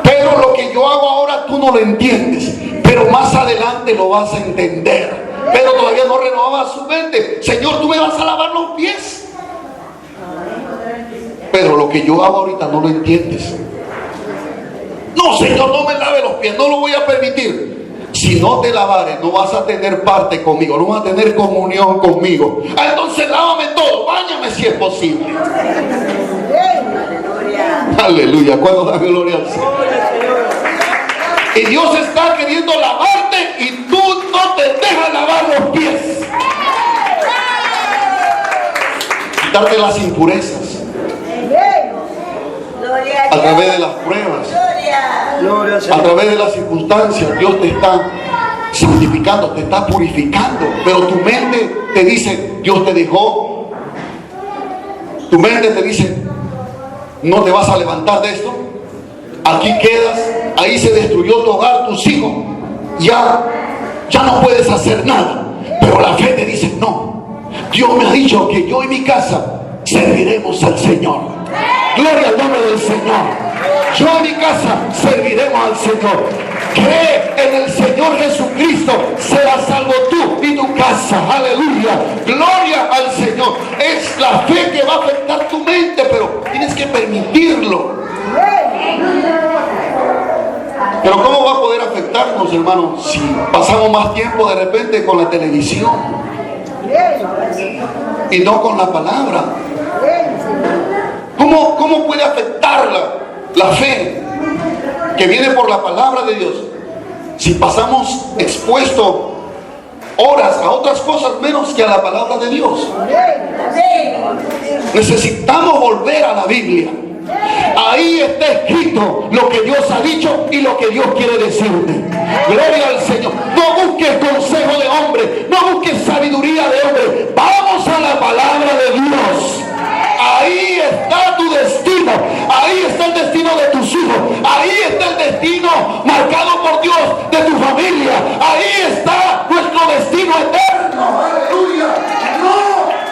Pero lo que yo hago ahora tú no lo entiendes, pero más adelante lo vas a entender. Pero todavía no renovaba su mente. Señor, tú me vas a lavar los pies, pero lo que yo hago ahorita no lo entiendes. No, Señor, no me lave los pies, no lo voy a permitir. Si no te lavares, no vas a tener parte conmigo, no vas a tener comunión conmigo. Entonces lávame todo, báñame si es posible. Aleluya. ¿Cuándo dan gloria al Señor? Y Dios está queriendo lavarte y tú no te dejas lavar los pies. Quitarte las impurezas a través de las pruebas, a través de las circunstancias. Dios te está santificando, te está purificando, pero tu mente te dice, Dios te dejó. Tu mente te dice, no te vas a levantar de esto, aquí quedas, ahí se destruyó tu hogar, tus hijos, ya ya no puedes hacer nada. Pero la fe te dice, no, Dios me ha dicho que yo y mi casa serviremos al Señor. Gloria al nombre del Señor. Yo y mi casa serviremos al Señor. Cree en el Señor Jesucristo, serás salvo tú y tu casa. Aleluya. Gloria al Señor. Es la fe que va a afectar tu mente, pero tienes que permitirlo. Pero ¿cómo va a poder afectarnos, hermano, si pasamos más tiempo de repente con la televisión y no con la palabra? ¿Cómo puede afectarla la fe que viene por la palabra de Dios si pasamos expuestos horas a otras cosas menos que a la palabra de Dios? Necesitamos volver a la Biblia. Ahí está escrito lo que Dios ha dicho y lo que Dios quiere decirte. Gloria al Señor. No busques consejo de hombre, no busques sabiduría de hombre. Vamos a la palabra de Dios. Ahí está tu destino. Ahí está el destino de tus hijos. Ahí está el destino marcado por Dios de tu familia. Ahí está nuestro destino eterno. Aleluya. No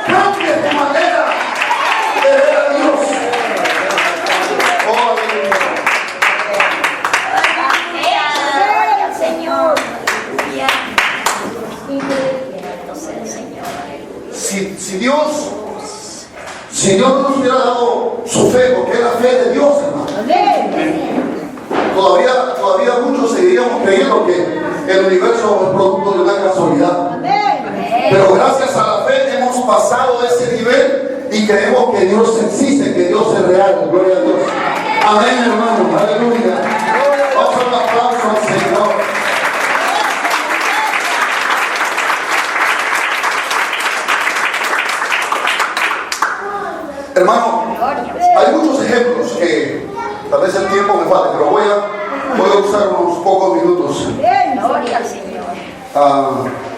cambies tu manera de ver a Dios. Oh, aleluya. Señor. Si Dios no nos hubiera dado su fe, porque es la fe de Dios, hermano, todavía muchos seguiríamos creyendo que el universo es producto de una casualidad. Pero gracias a la fe hemos pasado ese nivel y creemos que Dios existe, que Dios es real. Gloria a Dios. Amén, hermano. Aleluya. Vamos a dar un aplauso al Señor. Hermano, hay muchos ejemplos que tal vez el tiempo me falte, pero voy a usar unos pocos minutos.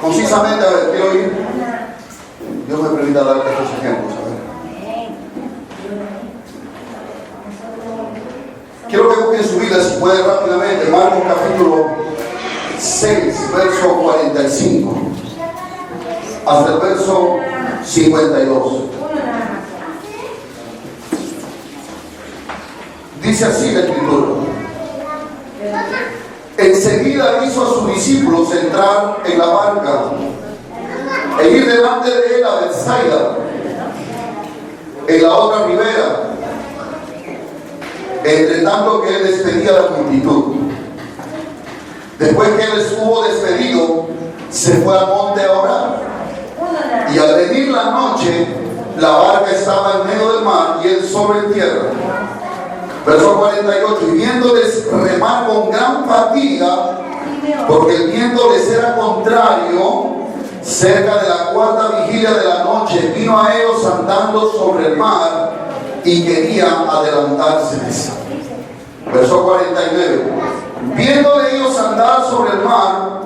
Concisamente, a ver, quiero ir. Dios me permita dar estos ejemplos. A ver. Quiero que busquen su Biblia, si puede, rápidamente. Marcos capítulo 6, verso 45 hasta el verso 52. Dice así la Escritura: enseguida hizo a sus discípulos entrar en la barca e ir delante de él a Bethsaida, en la otra ribera, entre tanto que él despedía a la multitud. Después que él les hubo despedido, se fue al monte a orar. Y al venir la noche, la barca estaba en medio del mar y él solo en tierra. Verso 48: y viéndoles remar con gran fatiga, porque el viento les era contrario, cerca de la cuarta vigilia de la noche, vino a ellos andando sobre el mar y quería adelantárseles. Verso 49: viendo ellos andar sobre el mar,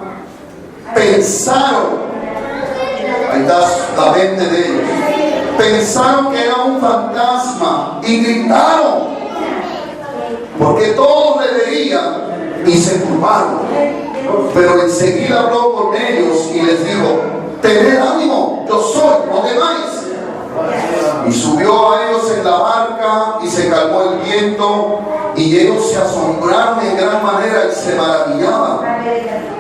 pensaron, ahí está la mente de ellos, pensaron que era un fantasma y gritaron, porque todos le veían y se turbaron. Pero enseguida habló con ellos y les dijo: tened ánimo, yo soy, no temáis. Y subió a ellos en la barca y se calmó el viento, y ellos se asombraron en gran manera y se maravillaban,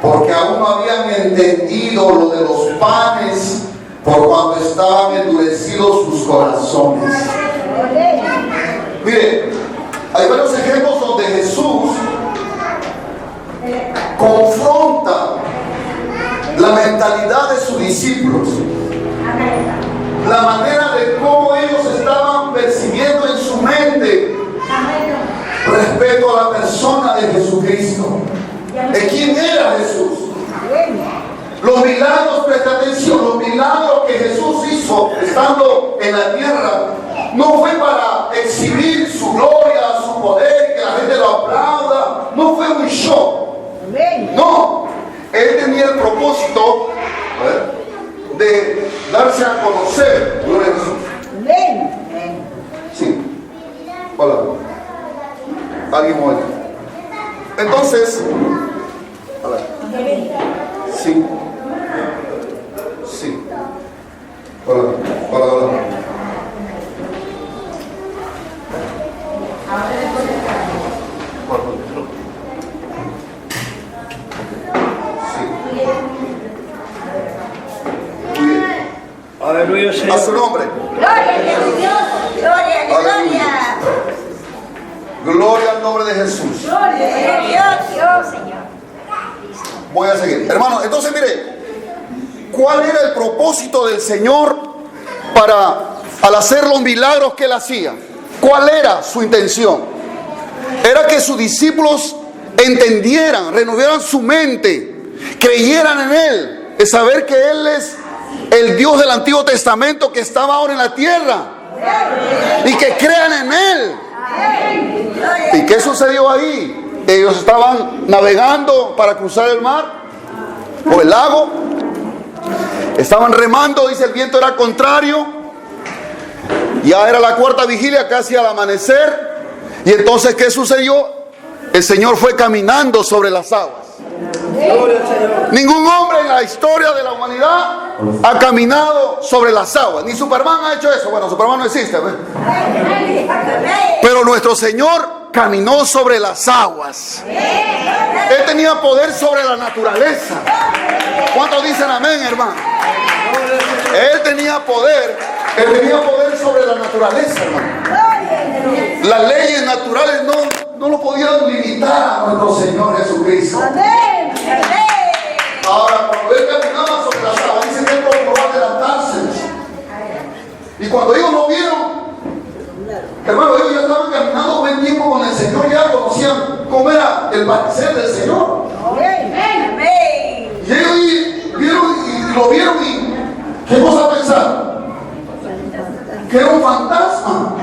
porque aún no habían entendido lo de los panes, por cuanto estaban endurecidos sus corazones. Mire, hay varios ejemplos donde Jesús confronta la mentalidad de sus discípulos, la manera de cómo ellos estaban percibiendo en su mente respecto a la persona de Jesucristo, de quién era Jesús. Los milagros, presta atención, los milagros que Jesús hizo estando en la tierra no fue para exhibir su gloria, su poder, que la gente lo aplauda. No fue un show. No, él tenía el propósito de darse a conocer. Gloria a Jesús. Sí. Hola. ¿Alguien muere? Entonces, hola. Sí. Sí. Hola. Aleluya, A su Señor. nombre. Gloria a Dios. Gloria. Gloria al nombre de Jesús. Gloria a Dios, Señor. Voy a seguir. Hermano, entonces mire, ¿cuál era el propósito del Señor al hacer los milagros que Él hacía? ¿Cuál era su intención? Era que sus discípulos entendieran, renovaran su mente, creyeran en Él, de saber que Él es el Dios del Antiguo Testamento que estaba ahora en la tierra, y que crean en Él. ¿Y qué sucedió ahí? Ellos estaban navegando para cruzar el mar o el lago, estaban remando, dice, el viento era contrario, ya era la cuarta vigilia, casi al amanecer. Y entonces, ¿qué sucedió? El Señor fue caminando sobre las aguas. Gloria al Señor. Ningún hombre en la historia de la humanidad ha caminado sobre las aguas. Ni Superman ha hecho eso. Bueno, Superman no existe, ¿ves? Pero nuestro Señor caminó sobre las aguas. Él tenía poder sobre la naturaleza. ¿Cuántos dicen amén, hermano? Él tenía poder sobre la naturaleza, hermano. Las leyes naturales no lo podían limitar a nuestro Señor Jesucristo. Ahora, cuando Él caminaba sobre las aguas, dice que Él procuró adelantarse. Y cuando ellos lo vieron, hermano, ellos ya estaban caminando buen tiempo con el Señor, ya conocían cómo era el parecer del Señor. Y ellos lo vieron y ¿qué cosa pensaron? Que era un fantasma.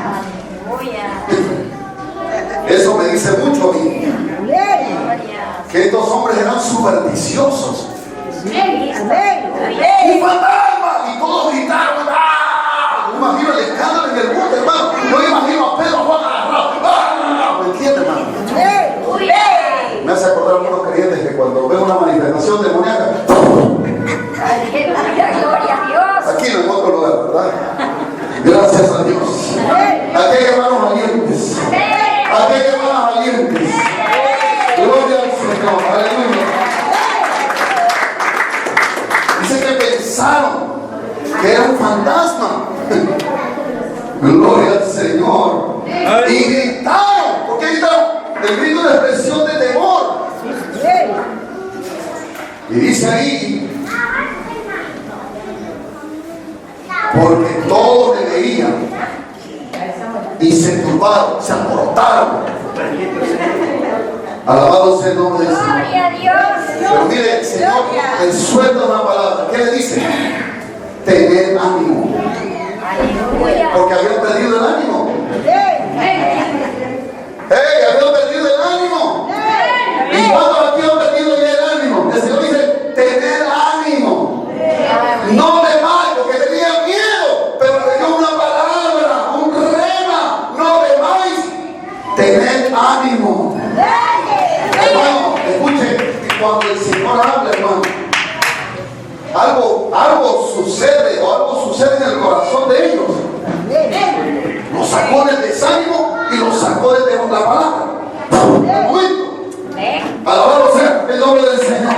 Eso me dice mucho a mí, que estos hombres eran supersticiosos. ¡Un fantasma! Y todos gritaron. ¡Ah! No imagino el escándalo en el mundo, hermano. No imagino a Pedro, Juan agarrado. ¡Ah! ¿Me entiendes, hermano? Me hace acordar a algunos creyentes que cuando ven una manifestación demoníaca, aquí no en otro lugar, ¿verdad? Gracias a Dios. Aquí hay hermanos valientes. Aquí hay hermanos valientes. Gloria al Señor. Aleluya. Dice que pensaron que era un fantasma. Gloria al Señor. Y gritaron. ¿Por qué gritaron? El grito es una expresión de temor. Y dice ahí, porque todos le veían y se turbaron, se alborotaron. Alabado sea el nombre del Señor. Pero mire, el Señor le suelta una palabra. ¿Qué le dice? Tener ánimo. Porque habían perdido el ánimo. Habían perdido el ánimo. ¿Y cuántos aquí han perdido ya el ánimo? El Señor dice, tener ánimo. No temáis, porque tenían miedo, pero le dio una palabra, un rema. No temáis, tened ánimo. Hermano, escuche, cuando el Señor habla, hermano, algo sucede en el corazón de ellos. Los sacó del desánimo y los sacó de la palabra. Alabado sea el nombre del Señor.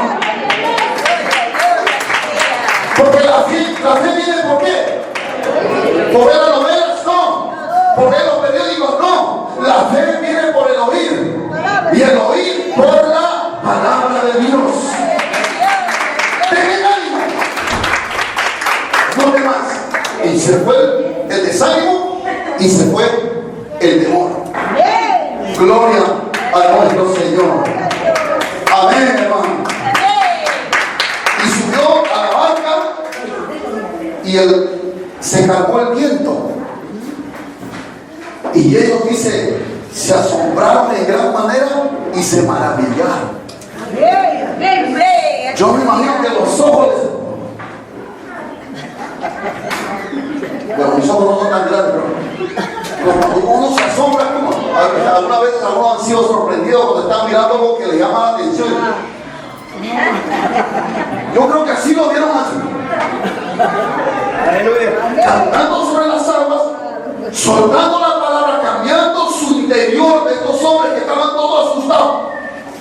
Porque la fe viene ¿por qué? ¿Por ver las novelas? No. ¿Por ver los periódicos? No. La fe viene por el oír. Y el oír por la palabra de Dios. Tened ánimo. No temas. Y se fue el desánimo y se fue el temor. Gloria a nuestro Señor. Amén, hermano. Y subió a la barca y se calmó el viento. Y ellos, dice, se asombraron en gran manera y se maravillaron. Yo me imagino que los ojos bueno, mis ojos no son tan grandes, pero uno se asombra como algunas veces algunos han sido sorprendidos cuando están mirando algo que les llama la atención. Yo creo que así lo vieron así. Aleluya. Cantando sobre las aguas, soltando la palabra, cambiando su interior de estos hombres que estaban todos asustados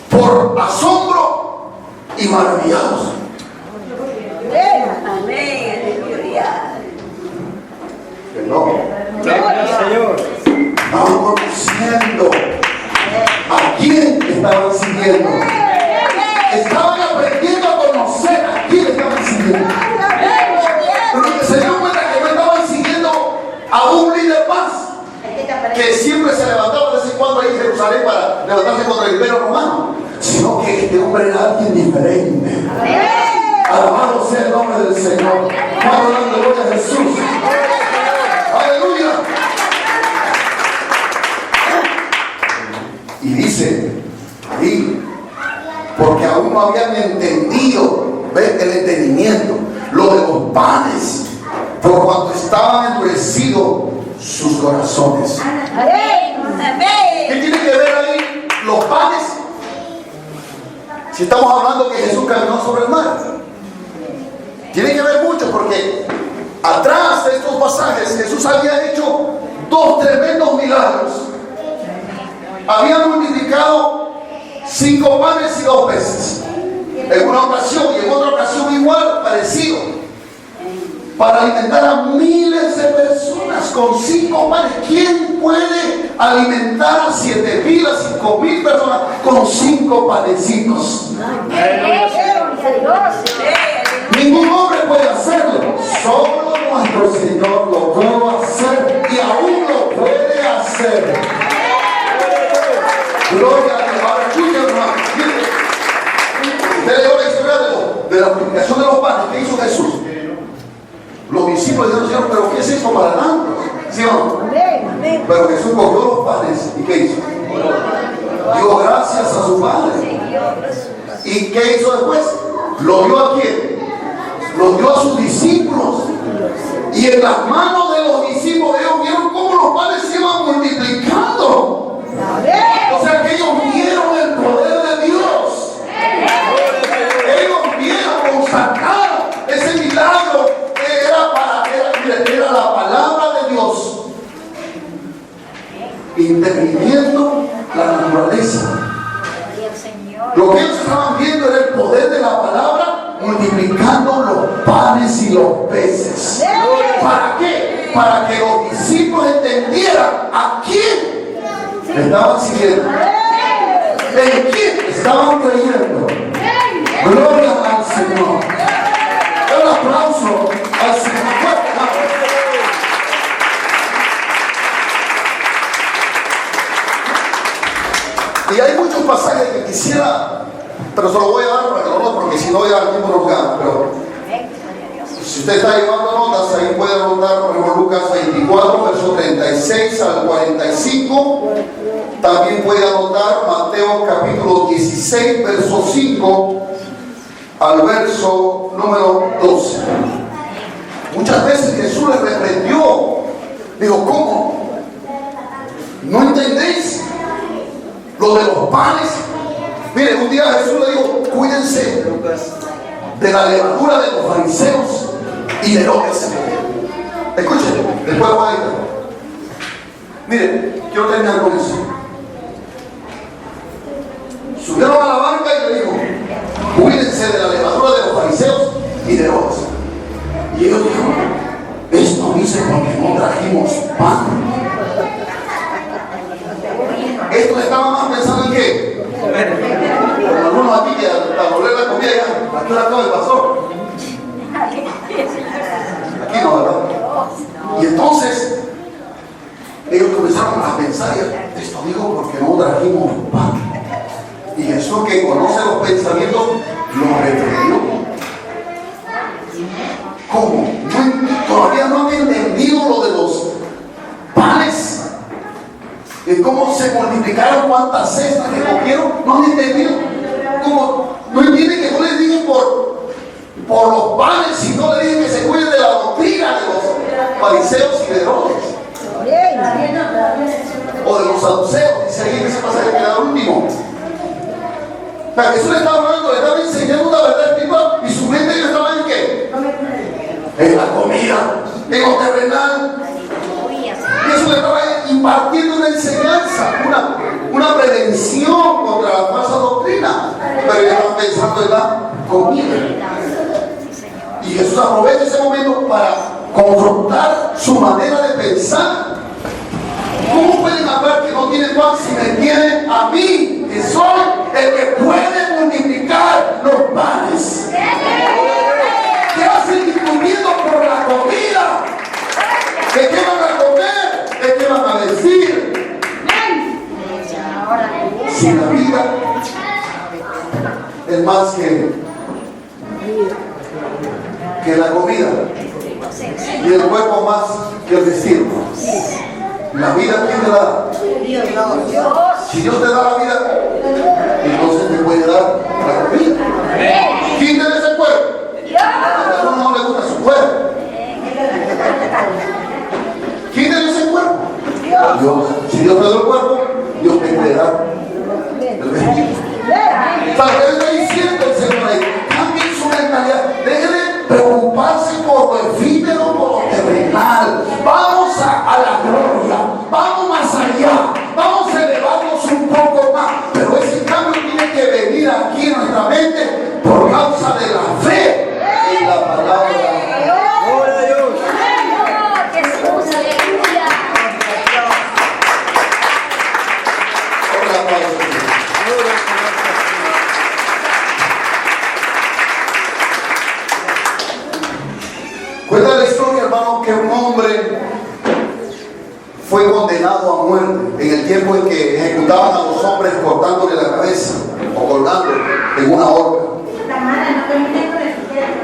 por asombro y maravillados. Amén. Aleluya. Perdón. Gloria al Señor. Estaban conociendo a quién estaban siguiendo. Estaban aprendiendo a conocer a quién estaban siguiendo. Pero se dieron cuenta que no estaban siguiendo a un líder más que siempre se levantaba de vez en cuando ahí en Jerusalén para levantarse contra el imperio romano, sino que este hombre era alguien diferente. Alabado sea el nombre del Señor. Vamos dando gloria a Jesús. Aleluya. Y dice ahí, porque aún no habían entendido, ¿ves? El entendimiento, lo de los panes, por cuanto estaban endurecidos sus corazones. ¿Qué tiene que ver ahí los panes? Si estamos hablando que Jesús caminó sobre el mar, tiene que ver mucho, porque atrás de estos pasajes Jesús había hecho 2 tremendos milagros. Había multiplicado 5 panes y 2 peces en una ocasión, y en otra ocasión igual, parecido, para alimentar a miles de personas con 5 panes. ¿Quién puede alimentar a 7,000, a 5,000 personas con 5 panecitos? Ningún hombre puede hacerlo, solo nuestro Señor lo puede hacer, y aún lo puede hacer. Gloria a Dios. Ahora escuchen, hermano. Usted leyó la historia de la multiplicación de los panes. ¿Qué hizo Jesús? Los discípulos dijeron, Señor, ¿pero qué es esto para tantos? ¿Sí o no? Pero Jesús cogió los panes y ¿qué hizo? Dio gracias a su Padre. ¿Y qué hizo después? ¿Lo dio a quién? Lo dio a sus discípulos. Y en las manos de los discípulos ellos vieron cómo los panes se iban multiplicando. O sea que ellos vieron el poder de Dios. Ellos vieron, consagraron ese milagro que era la palabra de Dios interviniendo la naturaleza. Lo que ellos estaban viendo era el poder de la palabra multiplicando los panes y los peces. ¿Para qué? Para que los discípulos entendieran a quién estaban siguiendo, en quién estaban creyendo. Gloria al Señor. Un aplauso al Señor. Y hay muchos pasajes que quisiera, pero se lo voy a dar para que no lo, porque si no ya el tiempo nos gana. Pero si usted está llevando notas, ahí puede anotar, por ejemplo, Lucas 24, verso 36 al 45. También puede anotar Mateo capítulo 16, verso 5 al verso número 12. Muchas veces Jesús les reprendió. Digo, ¿cómo? ¿No entendéis lo de los panes? Mire, un día Jesús le dijo, cuídense de la levadura de los fariseos y de Herodes. Escuchen, después voy a ir. Mire, quiero terminar con eso. Subieron a la barca y le dijo, cuídense de la levadura de los fariseos y de Herodes. Y ellos dijeron, esto dice porque no trajimos pan. Estos estaban más pensando en qué. Como algunos aquí que al volver la comida ya, aquí la acaba el pastor. Aquí no, ¿verdad? Y entonces ellos comenzaron a pensar, esto digo porque no trajimos pan. Y Jesús, que conoce los pensamientos, los reprendió. ¿Cómo? Todavía no han entendido lo de los panes. Y cómo se multiplicaron, cuántas cestas que comieron. No han entendido. ¿Cómo? No entienden que no les dije por los panes, sino le dije que se cuiden de la doctrina de los fariseos y de Herodes. O de los saduceos, dice ahí en ese pasaje que era el último. Jesús le estaba hablando, le estaba enseñando una verdad espiritual y su mente ya estaba en qué? En la comida, en lo terrenal. Y eso le estaba impartiendo una enseñanza, una prevención contra la falsa doctrina. Pero ellos estaban pensando en la comida. Y Jesús aprovecha ese momento para confrontar su manera de pensar. ¿Cómo pueden hablar que no tienen pan si me tienen a mí, que soy el que puede multiplicar los panes? ¿Qué hacen discutiendo por la comida? ¿De qué van a comer? ¿De qué van a decir? Si la vida es más que la comida y el cuerpo más que el vestido. La vida, ¿quién te da? Si Dios te da la vida, entonces te puede dar la comida. ¿Quién te da ese cuerpo? A uno no le gusta su cuerpo. ¿Quién te da ese cuerpo? Dios. Si Dios te da el cuerpo, Dios te puede dar el vestido. ¿Sabes qué está diciendo el Señor ahí? Cambien su mentalidad. Dejen de preocuparse por lo efímero, por lo terrenal. Vamos a la gloria. Vamos más allá. Vamos a elevarnos un poco más. Pero ese cambio tiene que venir aquí en nuestra mente por causa de la fe en la palabra. Gloria a Dios. Jesús, aleluya. Otra pausa. Gloria al Señor. Cuenta la historia, hermano, que un hombre fue condenado a muerte en el tiempo en que ejecutaban a los hombres cortándole la cabeza o colgándole en una horca.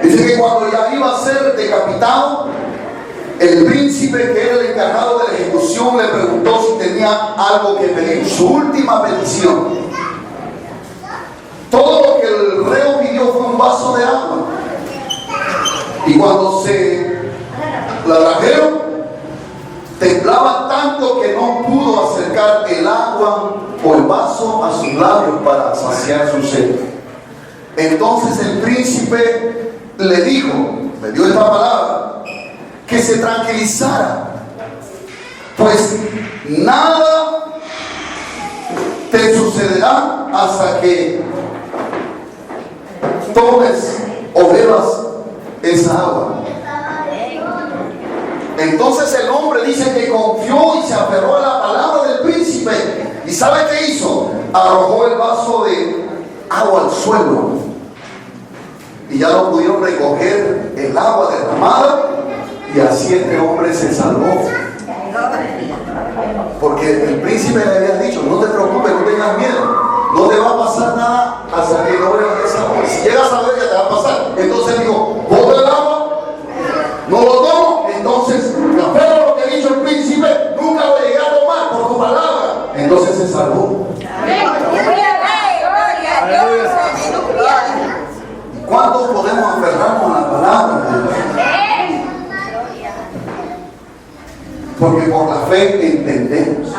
Dice que cuando ya iba a ser decapitado, el príncipe que era el encargado de la ejecución le preguntó si tenía algo que pedir, su última petición. Todo lo que el reo pidió fue un vaso de agua. Y cuando se la trajeron, temblaba tanto que no pudo acercar el agua o el vaso a sus labios para saciar su sed. Entonces el príncipe le dijo, le dio esta palabra, que se tranquilizara, pues nada te sucederá hasta que tomes o bebas esa agua. Entonces el hombre dice que confió y se aferró a la palabra del príncipe. ¿Y sabe qué hizo? Arrojó el vaso de agua al suelo. Y ya no pudieron recoger el agua derramada. Y así este hombre se salvó. Porque el príncipe le había dicho, no te preocupes, no tengas miedo. No te va a pasar nada hasta que no bebas esa agua. Si llegas a ver, ya te va a pasar. Entonces dijo, bota el agua, no lo tomo. Entonces, me aferro a lo que ha dicho el príncipe, nunca voy a llegar a tomar por tu palabra. Entonces se salvó. ¿Cuántos podemos aferrarnos a la palabra de Dios? Porque por la fe entendemos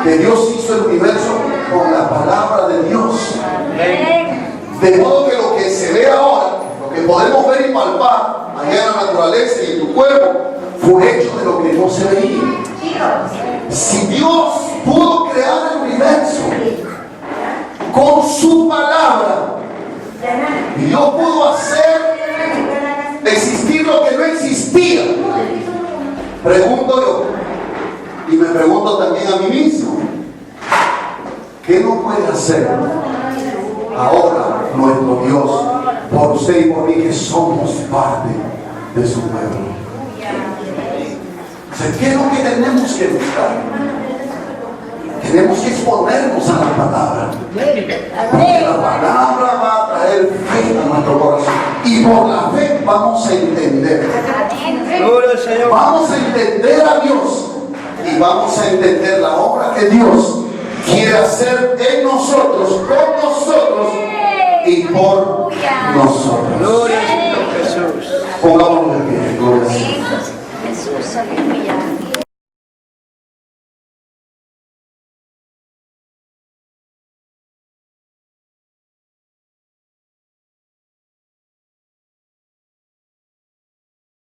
que Dios hizo el universo con la palabra de Dios. De modo que lo que se ve ahora, lo que podemos ver y palpar allá en la naturaleza y en tu cuerpo, fue hecho de lo que no se veía. Si Dios pudo crear el universo con su palabra, y Dios pudo hacer existir lo que no existía, pregunto yo, y me pregunto también a mí mismo, ¿qué no puede hacer ahora nuestro Dios por usted y por mí, que somos parte de su pueblo? O sea, ¿qué es lo que tenemos que buscar? Tenemos que exponernos a la palabra, porque la palabra va a traer fe a nuestro corazón, y por la fe vamos a entender. Gloria al Señor. Vamos a entender a Dios y vamos a entender la obra que Dios quiere hacer en nosotros, con nosotros y por nosotros. Gloria al Señor Jesús. Pongámonos de pie. Gloria al Señor. Jesús, aleluya.